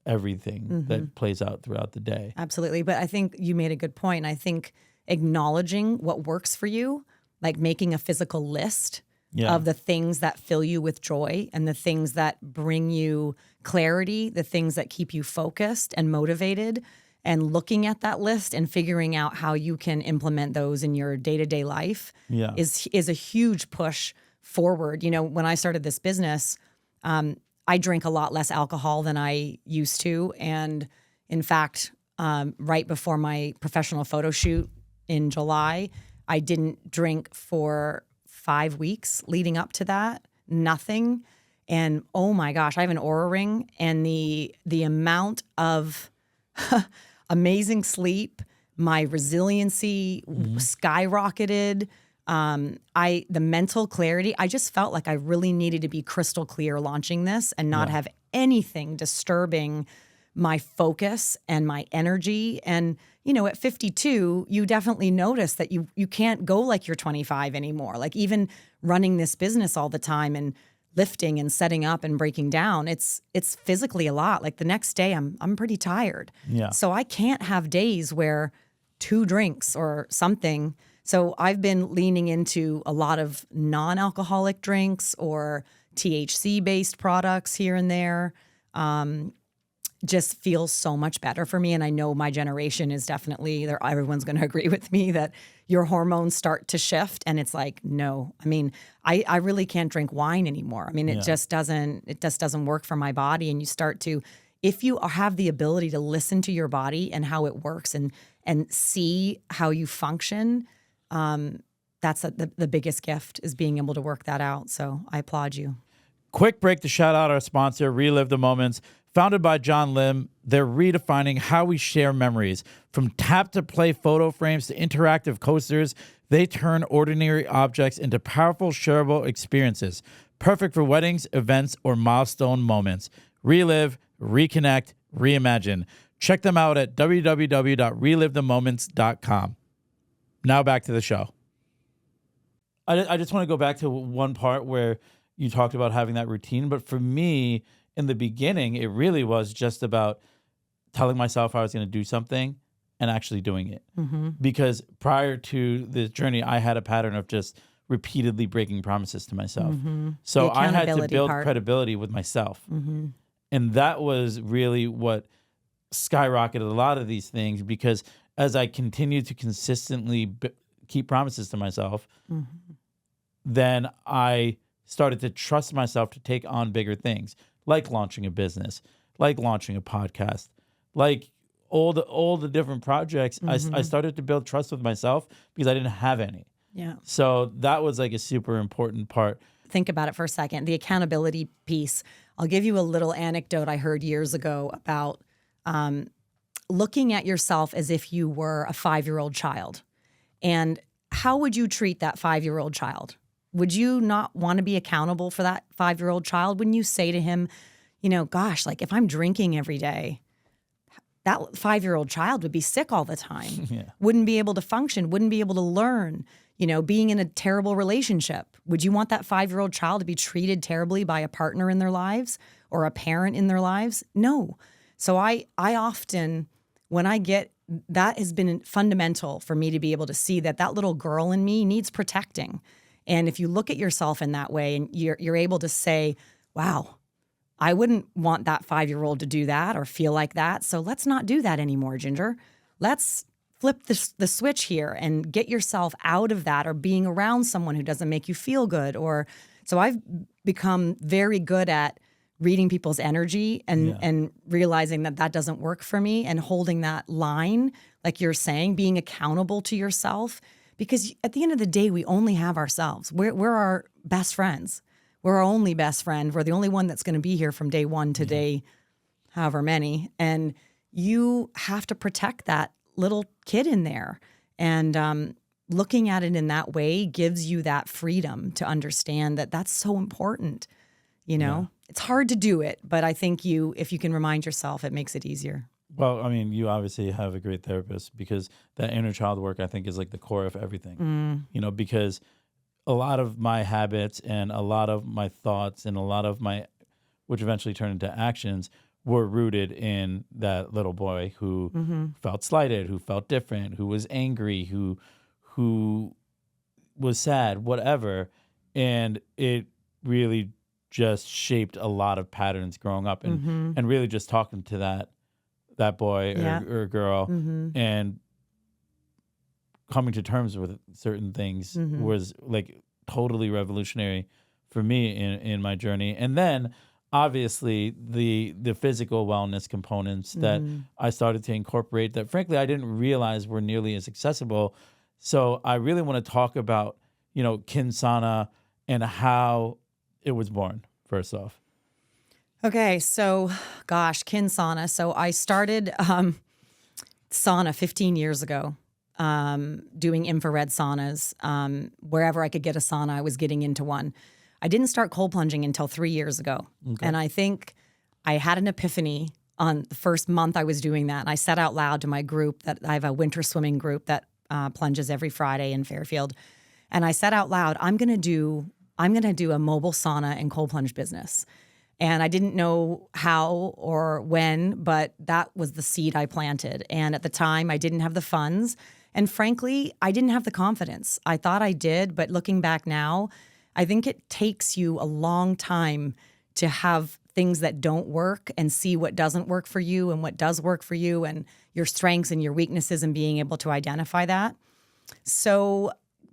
everything that plays out throughout the day. Absolutely. But I think you made a good point. I think acknowledging what works for you, like making a physical list of the things that fill you with joy and the things that bring you clarity, the things that keep you focused and motivated, and looking at that list and figuring out how you can implement those in your day-to-day life is a huge push forward. You know, when I started this business, I drink a lot less alcohol than I used to. And in fact, right before my professional photo shoot in July, I didn't drink for 5 weeks leading up to that, nothing. And oh my gosh, I have an Oura ring, and the amount of amazing sleep, my resiliency skyrocketed. The mental clarity, I just felt like I really needed to be crystal clear launching this and not have anything disturbing my focus and my energy. And, you know, at 52, you definitely notice that you can't go like you're 25 anymore. Like, even running this business all the time and lifting and setting up and breaking down, it's physically a lot. Like, the next day I'm pretty tired. Yeah. So I can't have days where 2 drinks or something. So I've been leaning into a lot of non-alcoholic drinks or THC-based products here and there. Just feels so much better for me. And I know my generation is definitely there. Everyone's going to agree with me that your hormones start to shift. And it's like, no, I mean, I really can't drink wine anymore. I mean, it just doesn't work for my body. And you start to, if you have the ability to listen to your body and how it works and see how you function, that's the biggest gift, is being able to work that out. So I applaud you. Quick break to shout out our sponsor, Relive the Moments. Founded by John Lim, they're redefining how we share memories. From tap-to-play photo frames to interactive coasters, they turn ordinary objects into powerful, shareable experiences. Perfect for weddings, events, or milestone moments. Relive, reconnect, reimagine. Check them out at www.relivethemoments.com. Now back to the show. I just want to go back to one part where you talked about having that routine, but for me, in the beginning, it really was just about telling myself I was going to do something and actually doing it. Because prior to this journey, I had a pattern of just repeatedly breaking promises to myself. So I had to build credibility with myself. And that was really what skyrocketed a lot of these things, because as I continued to consistently keep promises to myself, then I started to trust myself to take on bigger things, like launching a business, like launching a podcast, like all the different projects. I started to build trust with myself because I didn't have any. Yeah. So that was like a super important part. Think about it for a second. The accountability piece. I'll give you a little anecdote I heard years ago about looking at yourself as if you were a 5-year-old child. And how would you treat that 5-year-old child? Would you not want to be accountable for that 5-year-old child? Wouldn't you say to him, you know, gosh, like if I'm drinking every day, that 5-year-old child would be sick all the time, wouldn't be able to function, wouldn't be able to learn, you know, being in a terrible relationship. Would you want that 5-year-old child to be treated terribly by a partner in their lives or a parent in their lives? No. So I often, when I get, that has been fundamental for me to be able to see that that little girl in me needs protecting. And if you look at yourself in that way and you're able to say, wow, I wouldn't want that 5-year-old to do that or feel like that. So let's not do that anymore, Ginger. Let's flip the switch here and get yourself out of that or being around someone who doesn't make you feel good. Or so I've become very good at reading people's energy and realizing that that doesn't work for me and holding that line, like you're saying, being accountable to yourself. Because at the end of the day, we only have ourselves. We're our best friends. We're our only best friend. We're the only one that's going to be here from day one to day, however many. And you have to protect that little kid in there. And looking at it in that way gives you that freedom to understand that that's so important. You know, it's hard to do it, but I think if you can remind yourself, it makes it easier. Well, I mean, you obviously have a great therapist because that inner child work, I think, is like the core of everything. You know, because a lot of my habits and a lot of my thoughts and a lot of my, which eventually turned into actions, were rooted in that little boy who felt slighted, who felt different, who was angry, who was sad, whatever. And it really just shaped a lot of patterns growing up and really just talking to that boy or girl and coming to terms with certain things was like totally revolutionary for me in my journey. And then obviously the physical wellness components that I started to incorporate that frankly I didn't realize were nearly as accessible. So I really want to talk about, you know, KIN Sauna and how it was born, first off. Okay, so gosh, KIN Sauna. So I started sauna 15 years ago, doing infrared saunas. Wherever I could get a sauna, I was getting into one. I didn't start cold plunging until 3 years ago. Okay. And I think I had an epiphany on the first month I was doing that. And I said out loud to my group that I have a winter swimming group that plunges every Friday in Fairfield. And I said out loud, I'm going to do a mobile sauna and cold plunge business. And I didn't know how or when, but that was the seed I planted. And at the time, I didn't have the funds. And frankly, I didn't have the confidence. I thought I did, but looking back now, I think it takes you a long time to have things that don't work and see what doesn't work for you and what does work for you and your strengths and your weaknesses and being able to identify that. So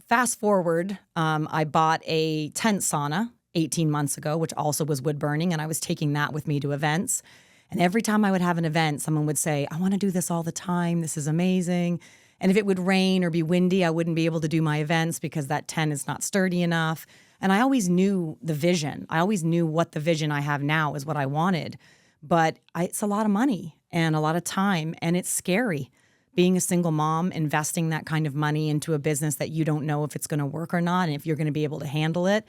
fast forward, I bought a tent sauna 18 months ago, which also was wood burning. And I was taking that with me to events. And every time I would have an event, someone would say, I want to do this all the time. This is amazing. And if it would rain or be windy, I wouldn't be able to do my events because that tent is not sturdy enough. And I always knew the vision. I always knew what the vision I have now is what I wanted. But it's a lot of money and a lot of time. And it's scary being a single mom, investing that kind of money into a business that you don't know if it's going to work or not and if you're going to be able to handle it.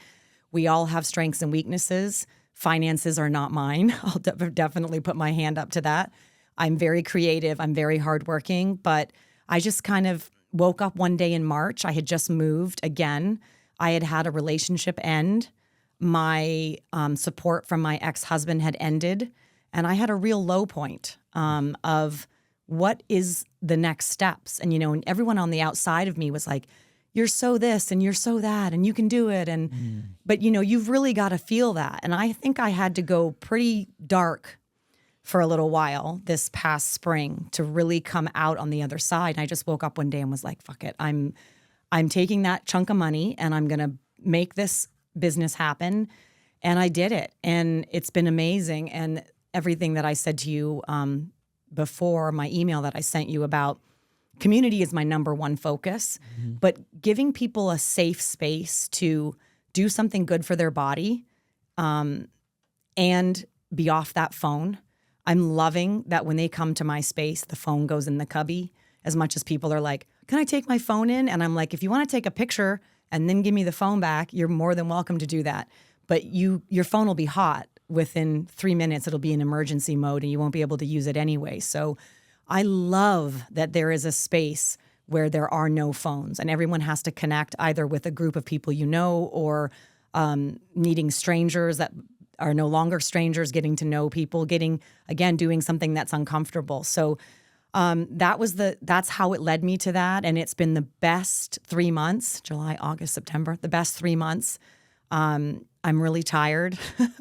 We all have strengths and weaknesses. Finances are not mine. I'll definitely put my hand up to that. I'm very creative. I'm very hardworking. But I just kind of woke up one day in March. I had just moved again. I had had a relationship end. My support from my ex-husband had ended. And I had a real low point of what is the next steps. And, you know, and everyone on the outside of me was like, you're so this and you're so that and you can do it. And but, you know, you've really got to feel that. And I think I had to go pretty dark for a little while this past spring to really come out on the other side. And I just woke up one day and was like, fuck it. I'm taking that chunk of money and I'm going to make this business happen. And I did it. And it's been amazing. And everything that I said to you before, my email that I sent you about community is my number one focus, but giving people a safe space to do something good for their body and be off that phone. I'm loving that when they come to my space, the phone goes in the cubby, as much as people are like, can I take my phone in? And I'm like, if you want to take a picture and then give me the phone back, you're more than welcome to do that. But your phone will be hot. Within 3 minutes, it'll be in emergency mode and you won't be able to use it anyway. So I love that there is a space where there are no phones and everyone has to connect either with a group of people you know or meeting strangers that are no longer strangers, getting to know people, doing something that's uncomfortable. So that's how it led me to that. And it's been the best 3 months, July, August, September, the best 3 months. I'm really tired,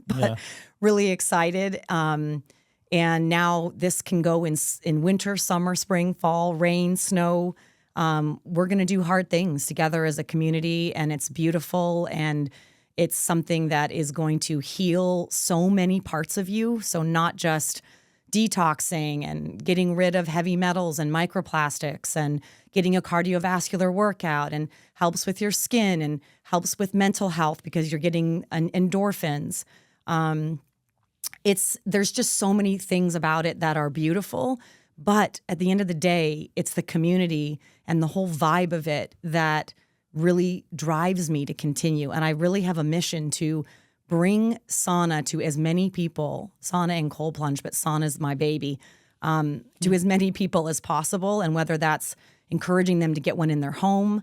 but really excited. And now this can go in winter, summer, spring, fall, rain, snow. We're going to do hard things together as a community, and it's beautiful. And it's something that is going to heal so many parts of you. So not just detoxing and getting rid of heavy metals and microplastics and getting a cardiovascular workout, and helps with your skin and helps with mental health because you're getting endorphins. There's just so many things about it that are beautiful. But at the end of the day, it's the community and the whole vibe of it that really drives me to continue. And I really have a mission to bring sauna to as many people, sauna and cold plunge, but sauna is my baby, to as many people as possible. And whether that's encouraging them to get one in their home,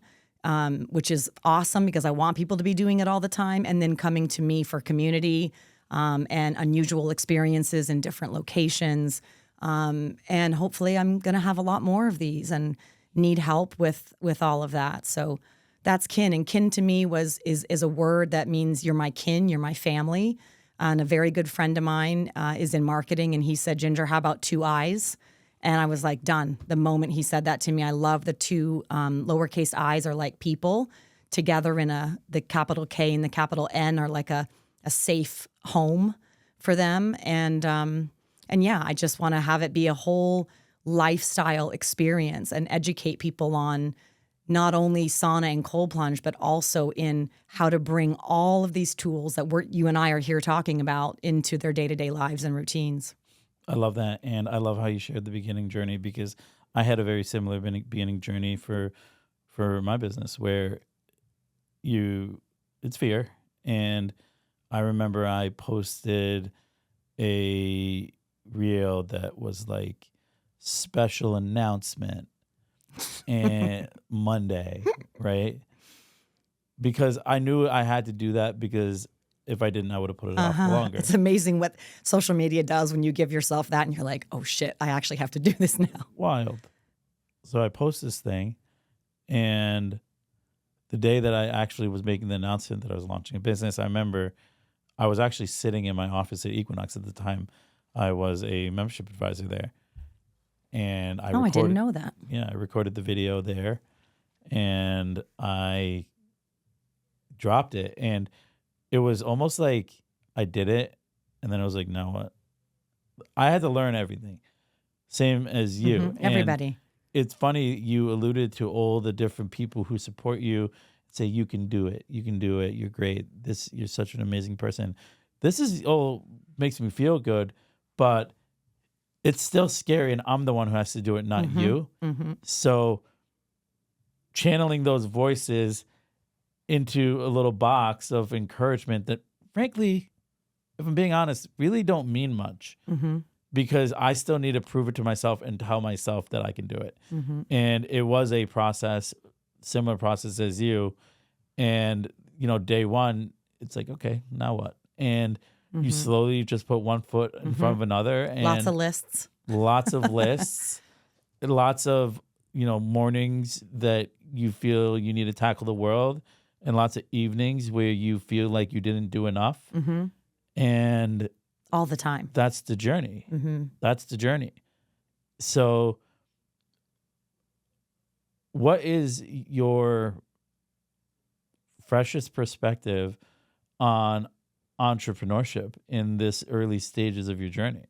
which is awesome because I want people to be doing it all the time, and then coming to me for community and unusual experiences in different locations. And hopefully I'm going to have a lot more of these and need help with all of that. So that's kin. And kin to me is a word that means you're my kin, you're my family. And a very good friend of mine is in marketing, and he said, Ginger, how about 2 eyes? And I was like, done. The moment he said that to me, I love the 2 lowercase i's are like people together in the capital K and the capital N are like a safe home for them. And yeah, I just want to have it be a whole lifestyle experience and educate people on not only sauna and cold plunge, but also in how to bring all of these tools that you and I are here talking about into their day-to-day lives and routines. I love that. And I love how you shared the beginning journey, because I had a very similar beginning journey for my business where it's fear. And I remember I posted a reel that was like special announcement and Monday, right? Because I knew I had to do that, because if I didn't, I would have put it off longer. It's amazing what social media does when you give yourself that and you're like, oh shit, I actually have to do this now. Wild. So I post this thing, and the day that I actually was making the announcement that I was launching a business, I remember I was actually sitting in my office at Equinox at the time. I was a membership advisor there. And I didn't know that. Yeah, I recorded the video there, and I dropped it. And it was almost like I did it, and then I was like, no, what? I had to learn everything. Same as you. Mm-hmm. Everybody. And it's funny, you alluded to all the different people who support you, say, you can do it. You can do it. You're great. You're such an amazing person. This is all makes me feel good, but it's still scary, and I'm the one who has to do it, not you. Mm-hmm. So channeling those voices into a little box of encouragement that, frankly, if I'm being honest, really don't mean much, because I still need to prove it to myself and tell myself that I can do it. And it was a process, similar process as you. And, day one, it's like, okay, now what? And you slowly just put one foot in front of another. And lots of lists. Lots of lists. Lots of, mornings that you feel you need to tackle the world, and lots of evenings where you feel like you didn't do enough. And all the time. That's the journey. That's the journey. So what is your freshest perspective on entrepreneurship in this early stages of your journey?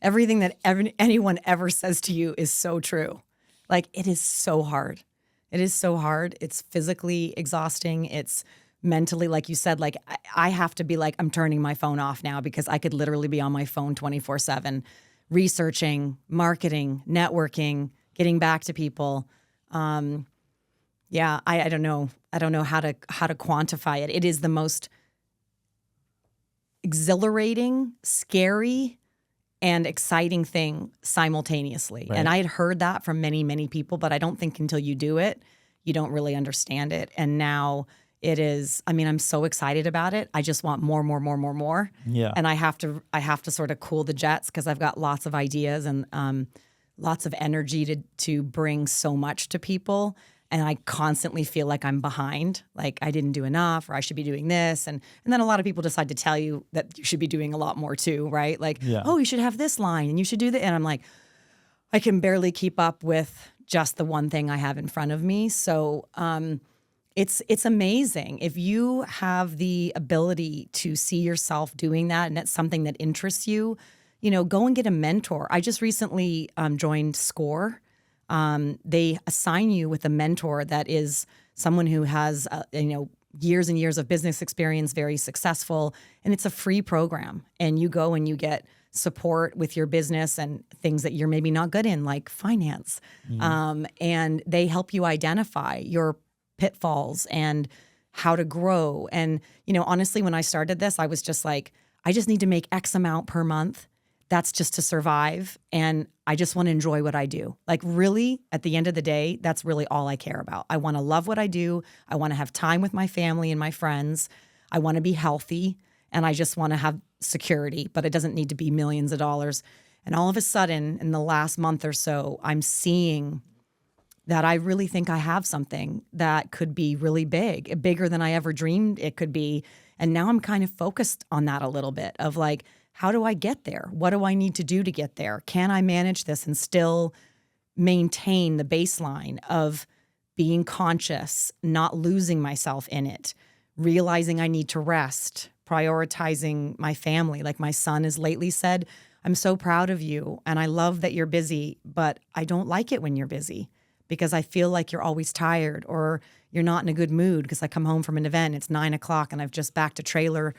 Everything that anyone ever says to you is so true. Like, it is so hard. It is so hard. It's physically exhausting. It's mentally, like you said, like I have to be like, I'm turning my phone off now because I could literally be on my phone 24/7, researching, marketing, networking, getting back to people. Yeah, I don't know. I don't know how to quantify it. It is the most exhilarating, scary, and exciting thing simultaneously. Right. And I had heard that from many, many people, but I don't think until you do it, you don't really understand it. And now it is, I mean, I'm so excited about it. I just want more. Yeah. And I have to sort of cool the jets because I've got lots of ideas and lots of energy to bring so much to people. And I constantly feel like I'm behind, like I didn't do enough or I should be doing this. And then a lot of people decide to tell you that you should be doing a lot more too, right? Like, oh, you should have this line and you should do that. And I'm like, I can barely keep up with just the one thing I have in front of me. So it's amazing. If you have the ability to see yourself doing that and that's something that interests you, go and get a mentor. I just recently joined SCORE. They assign you with a mentor that is someone who has, years and years of business experience, very successful, and it's a free program. And you go and you get support with your business and things that you're maybe not good in, like finance. And they help you identify your pitfalls and how to grow. And, honestly, when I started this, I was just like, I just need to make X amount per month. That's just to survive. And I just want to enjoy what I do. Like, really, at the end of the day, that's really all I care about. I want to love what I do. I want to have time with my family and my friends. I want to be healthy. And I just want to have security, but it doesn't need to be millions of dollars. And all of a sudden, in the last month or so, I'm seeing that I really think I have something that could be really big, bigger than I ever dreamed it could be. And now I'm kind of focused on that a little bit of like, how do I get there? What do I need to do to get there? Can I manage this and still maintain the baseline of being conscious, not losing myself in it, realizing I need to rest, prioritizing my family? Like my son has lately said, I'm so proud of you and I love that you're busy, but I don't like it when you're busy because I feel like you're always tired or you're not in a good mood because I come home from an event, it's 9:00 and I've just backed a trailer.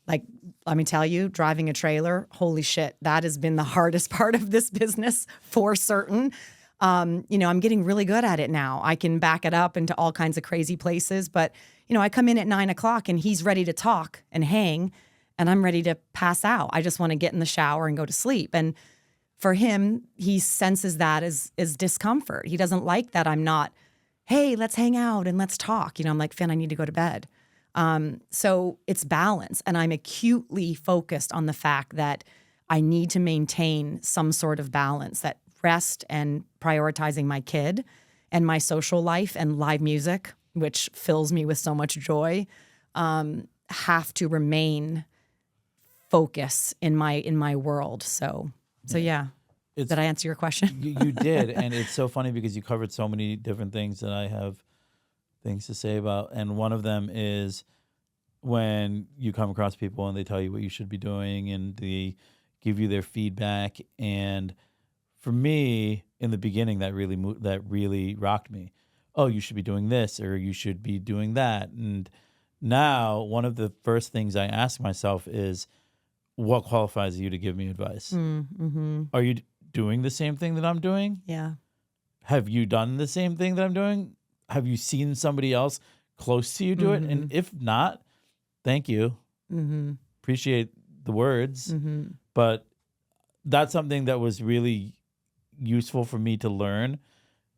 Like, let me tell you, driving a trailer, holy shit, that has been the hardest part of this business for certain. I'm getting really good at it now. I can back it up into all kinds of crazy places. But, I come in at 9:00 and he's ready to talk and hang and I'm ready to pass out. I just want to get in the shower and go to sleep. And for him, he senses that as discomfort. He doesn't like that I'm not, hey, let's hang out and let's talk. I'm like, Finn, I need to go to bed. So it's balance. And I'm acutely focused on the fact that I need to maintain some sort of balance, that rest and prioritizing my kid and my social life and live music, which fills me with so much joy, have to remain focus in my world. So yeah. Did I answer your question? You did. And it's so funny because you covered so many different things that I have things to say about. And one of them is when you come across people and they tell you what you should be doing and they give you their feedback. And for me, in the beginning, that really rocked me. Oh, you should be doing this or you should be doing that. And now one of the first things I ask myself is, what qualifies you to give me advice? Mm-hmm. Are you doing the same thing that I'm doing? Yeah. Have you done the same thing that I'm doing? Have you seen somebody else close to you do it? And if not, thank you. Appreciate the words. But that's something that was really useful for me to learn.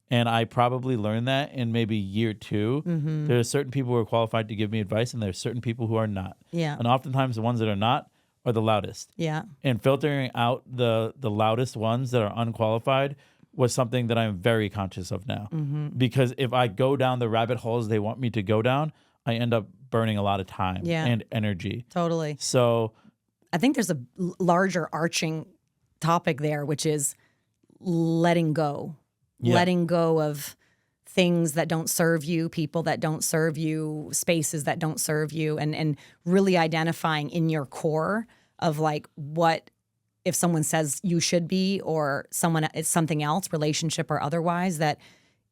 And I probably learned that in maybe year 2. There are certain people who are qualified to give me advice and there are certain people who are not. Yeah. And oftentimes the ones that are not are the loudest. Yeah. And filtering out the loudest ones that are unqualified was something that I'm very conscious of now. Because if I go down the rabbit holes they want me to go down, I end up burning a lot of time and energy. Totally. So I think there's a larger arching topic there, which is letting go. Yeah. Letting go of things that don't serve you, people that don't serve you, spaces that don't serve you, and really identifying in your core of like what if someone says you should be, or someone it's something else, relationship or otherwise, that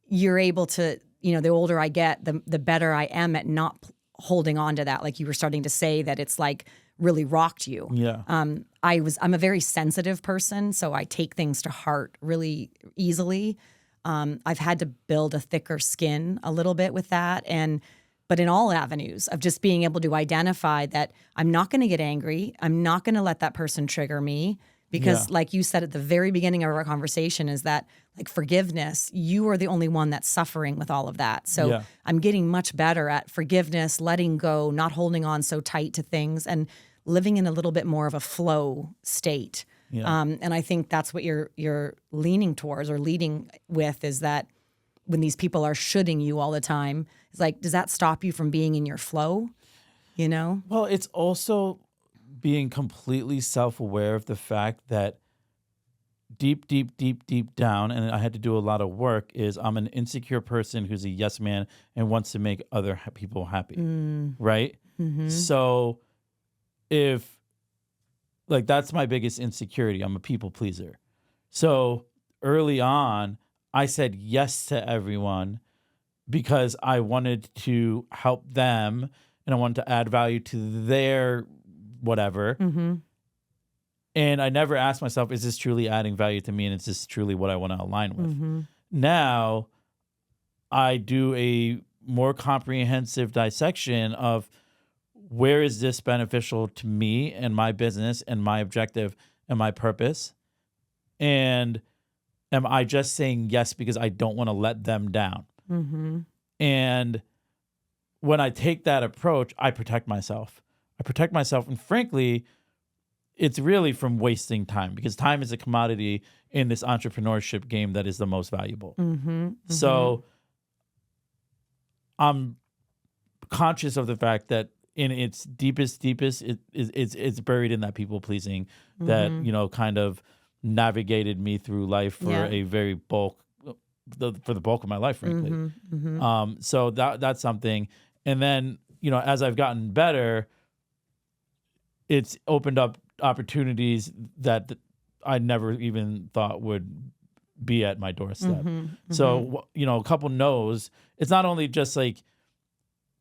you're able to, the older I get, the better I am at not holding on to that. Like you were starting to say that it's like really rocked you. Yeah. I'm a very sensitive person, so I take things to heart really easily. I've had to build a thicker skin a little bit with that, but in all avenues of just being able to identify that I'm not going to get angry. I'm not going to let that person trigger me, because like you said at the very beginning of our conversation, is that like forgiveness, you are the only one that's suffering with all of that. So I'm getting much better at forgiveness, letting go, not holding on so tight to things, and living in a little bit more of a flow state. Yeah. And I think that's what you're leaning towards or leading with, is that when these people are shoulding you all the time, it's like, does that stop you from being in your flow? Well, it's also being completely self-aware of the fact that deep down, and I had to do a lot of work, is I'm an insecure person who's a yes man and wants to make other people happy. Right? Mm-hmm. So if, like, that's my biggest insecurity. I'm a people pleaser. So early on, I said yes to everyone because I wanted to help them and I wanted to add value to their whatever. Mm-hmm. And I never asked myself, is this truly adding value to me? And is this truly what I want to align with? Mm-hmm. Now, I do a more comprehensive dissection of where is this beneficial to me and my business and my objective and my purpose? And am I just saying yes because I don't want to let them down? Mm-hmm. And when I take that approach, I protect myself. And frankly, it's really from wasting time, because time is a commodity in this entrepreneurship game that is the most valuable. Mm-hmm. Mm-hmm. So I'm conscious of the fact that in its deepest, it's buried in that people pleasing that, kind of navigated me through life for a very for the bulk of my life, frankly. Mm-hmm. Mm-hmm. So that's something. And then, as I've gotten better, it's opened up opportunities that I never even thought would be at my doorstep. Mm-hmm. Mm-hmm. So, a couple no's. It's not only just like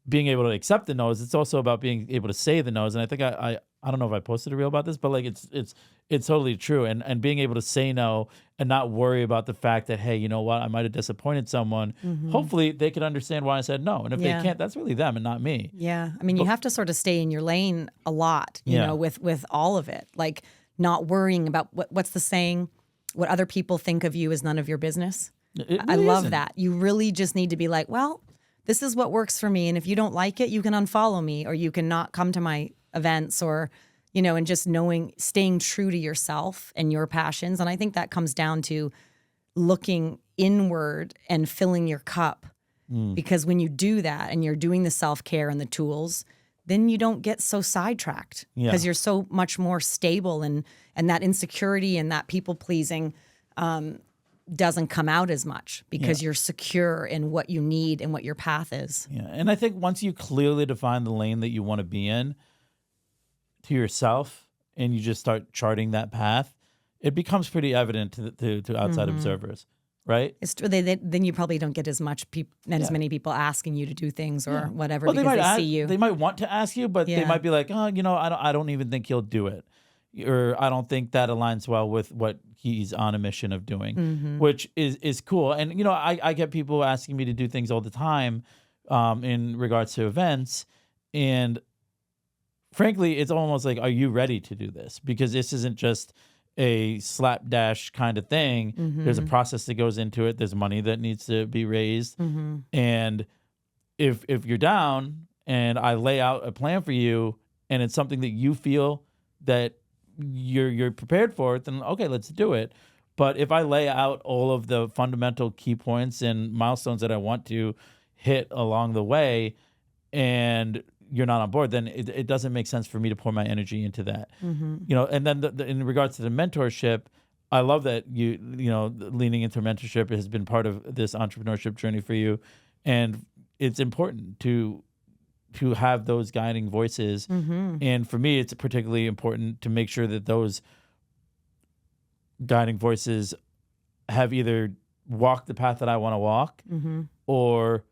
being able to accept the no's, it's also about being able to say the no's. And I think I don't know if I posted a reel about this, but like it's totally true. And being able to say no and not worry about the fact that, hey, you know what, I might have disappointed someone. Mm-hmm. Hopefully they could understand why I said no. And if they can't, that's really them and not me. Yeah. I mean, you have to sort of stay in your lane a lot, you know, with all of it. Like not worrying about what's the saying, what other people think of you is none of your business. Really I love that. You really just need to be like, well, this is what works for me. And if you don't like it, you can unfollow me, or you can not come to my events, or, and just staying true to yourself and your passions. And I think that comes down to looking inward and filling your cup. Because when you do that and you're doing the self-care and the tools, then you don't get so sidetracked because you're so much more stable, and that insecurity and that people pleasing, doesn't come out as much because you're secure in what you need and what your path is. Yeah. And I think once you clearly define the lane that you want to be in to yourself, and you just start charting that path, it becomes pretty evident to outside observers, right? It's true. Then you probably don't get as many people asking you to do things or whatever, because they see you. They might want to ask you, but they might be like, oh, I don't even think he'll do it. Or I don't think that aligns well with what he's on a mission of doing, which is cool. And, I get people asking me to do things all the time in regards to events. And frankly, it's almost like, are you ready to do this? Because this isn't just a slapdash kind of thing. There's a process that goes into it. There's money that needs to be raised. And if you're down and I lay out a plan for you and it's something that you feel that you're prepared for it, then okay, let's do it. But if I lay out all of the fundamental key points and milestones that I want to hit along the way, and you're not on board, then it doesn't make sense for me to pour my energy into that. And then in regards to the mentorship, I love that leaning into mentorship has been part of this entrepreneurship journey for you, and it's important to to have those guiding voices. And for me, it's particularly important to make sure that those guiding voices have either walked the path that I want to walk or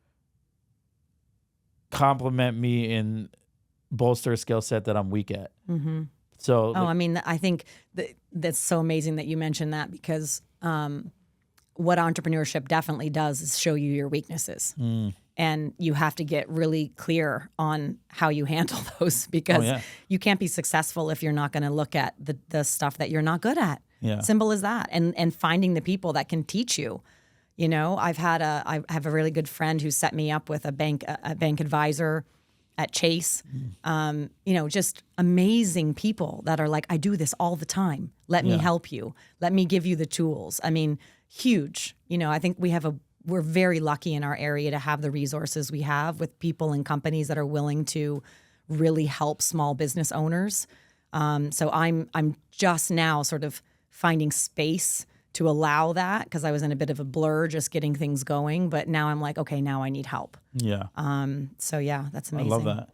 complement me and bolster a skill set that I'm weak at. So, I mean, I think that's so amazing that you mentioned that, because what entrepreneurship definitely does is show you your weaknesses. And you have to get really clear on how you handle those, because you can't be successful if you're not going to look at the stuff that you're not good at. Simple as that. And finding the people that can teach you. You know, I have a really good friend who set me up with a bank advisor at Chase. You know, just amazing people that are like, I do this all the time. Let me help you. Let me give you the tools. I mean, huge. You know, I think we're very lucky in our area to have the resources we have, with people and companies that are willing to really help small business owners. So I'm just now sort of finding space to allow that, because I was in a bit of a blur just getting things going. But now I'm like, okay, now I need help. So yeah, that's amazing. I love that.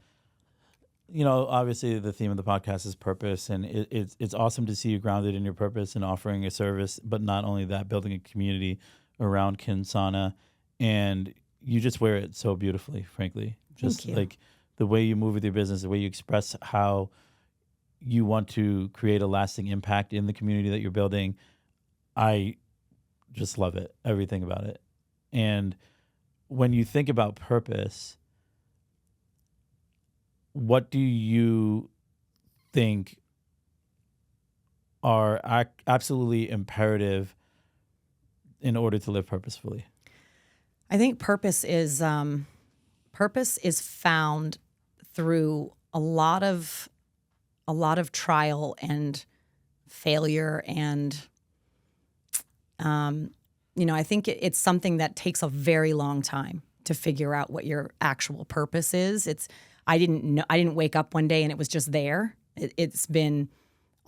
You know, obviously the theme of the podcast is purpose, and it's awesome to see you grounded in your purpose and offering a service, but not only that, building a community around KIN Sauna, and you just wear it so beautifully, frankly. Just like the way you move with your business, the way you express how you want to create a lasting impact in the community that you're building. I just love it, everything about it. And when you think about purpose, what do you think are absolutely imperative in order to live purposefully? I think purpose is found through a lot of trial and failure, and you know, I think it's something that takes a very long time to figure out what your actual purpose is. I didn't wake up one day and it was just there. It's been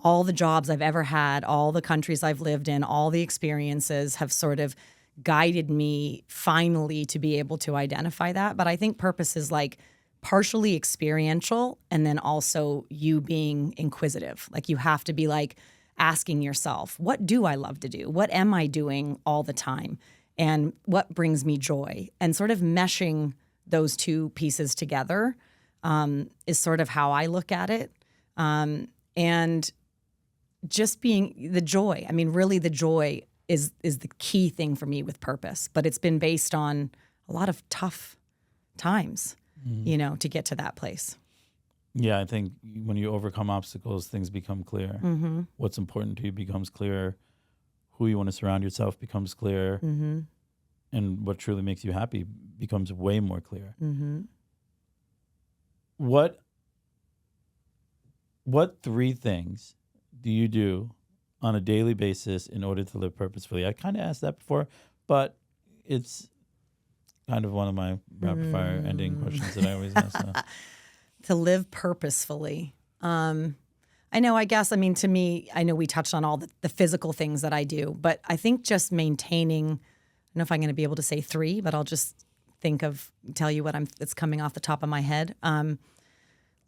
all the jobs I've ever had, all the countries I've lived in, all the experiences have sort of guided me finally to be able to identify that. But I think purpose is like partially experiential, and then also you being inquisitive. Like you have to be like asking yourself, what do I love to do? What am I doing all the time? And what brings me joy? And sort of meshing those two pieces together is sort of how I look at it. And just being the joy. I mean, really the joy is the key thing for me with purpose, but it's been based on a lot of tough times, you know, to get to that place. Yeah, I think when you overcome obstacles, things become clear. What's important to you becomes clearer. Who you want to surround yourself becomes clearer. And what truly makes you happy becomes way more clear. What 3 things do you do on a daily basis in order to live purposefully? I kind of asked that before, but it's kind of one of my rapid fire ending questions that I always ask. So. To live purposefully. I know, I guess, I mean, to me, I know we touched on all the physical things that I do, but I think just maintaining, I don't know if I'm going to be able to say 3, but I'll just tell you what it's coming off the top of my head.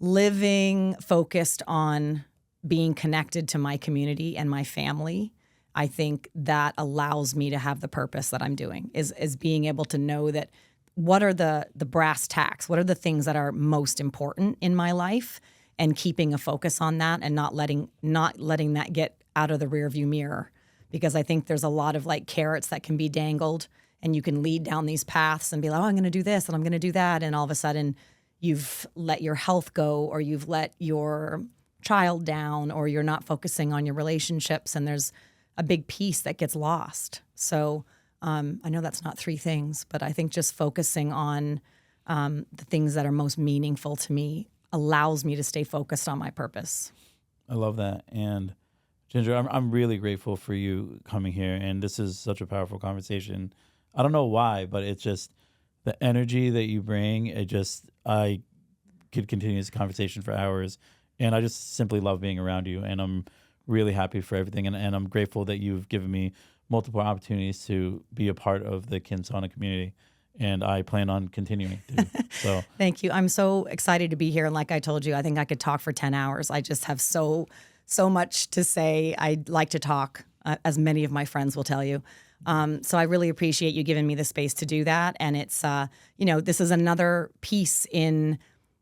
Living focused on being connected to my community and my family. I think that allows me to have the purpose that I'm doing, is being able to know that what are the brass tacks, what are the things that are most important in my life, and keeping a focus on that and not letting that get out of the rearview mirror. Because I think there's a lot of like carrots that can be dangled, and you can lead down these paths and be like, oh, I'm going to do this and I'm going to do that. And all of a sudden you've let your health go, or you've let your child down, or you're not focusing on your relationships, and there's a big piece that gets lost. So I know that's not 3 things, but I think just focusing on the things that are most meaningful to me allows me to stay focused on my purpose. I love that. And Ginger, I'm really grateful for you coming here. And this is such a powerful conversation. I don't know why, but it's just the energy that you bring. I could continue this conversation for hours. And I just simply love being around you. And I'm really happy for everything. And I'm grateful that you've given me multiple opportunities to be a part of the KIN Sauna community. and I plan on continuing to. So Thank you. I'm so excited to be here. And like I told you, I think I could talk for 10 hours. I just have so much to say. I'd like to talk, as many of my friends will tell you. So I really appreciate you giving me the space to do that. And it's, this is another piece in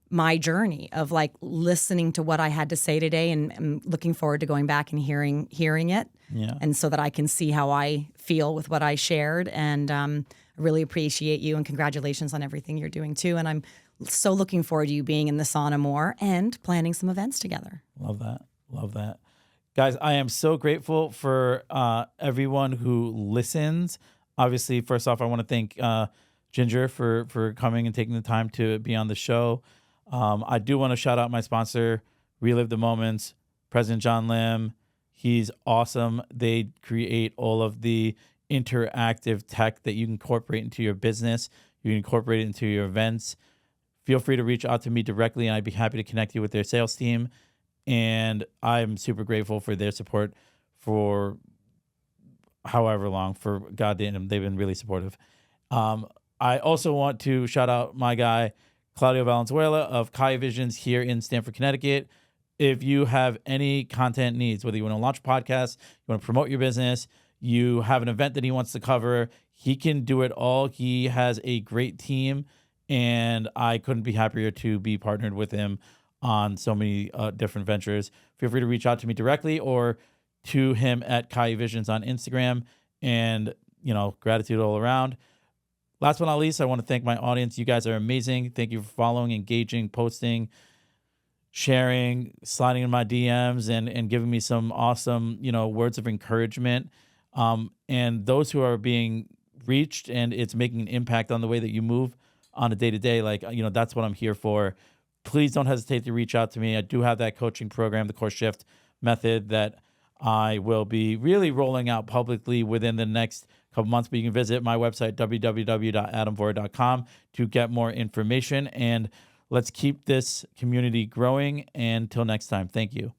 my journey of like listening to what I had to say today, and I'm looking forward to going back and hearing it. Yeah. And so that I can see how I feel with what I shared. And I really appreciate you, and congratulations on everything you're doing too. And I'm so looking forward to you being in the sauna more and planning some events together. Love that. Love that. Guys, I am so grateful for everyone who listens. Obviously, first off, I want to thank Ginger for coming and taking the time to be on the show. I do want to shout out my sponsor, Relive the Moments, President John Lim. He's awesome. They create all of the interactive tech that you can incorporate into your business. You can incorporate it into your events. Feel free to reach out to me directly, and I'd be happy to connect you with their sales team. And I'm super grateful for their support for however long, for goddamn, they've been really supportive. I also want to shout out my guy, Claudio Valenzuela of Kaya Visions here in Stamford, Connecticut. If you have any content needs, whether you want to launch a podcast, you want to promote your business, you have an event that he wants to cover, he can do it all. He has a great team, and I couldn't be happier to be partnered with him on so many different ventures. Feel free to reach out to me directly or to him at Kaya Visions on Instagram, and, gratitude all around. Last but not least, I want to thank my audience. You guys are amazing. Thank you for following, engaging, posting, sharing, sliding in my DMs, and giving me some awesome, words of encouragement. And those who are being reached, and it's making an impact on the way that you move on a day-to-day, that's what I'm here for. Please don't hesitate to reach out to me. I do have that coaching program, the Course Shift Method, that I will be really rolling out publicly within the next couple months. But you can visit my website, www.adamvora.com, to get more information. And let's keep this community growing. And until next time, thank you.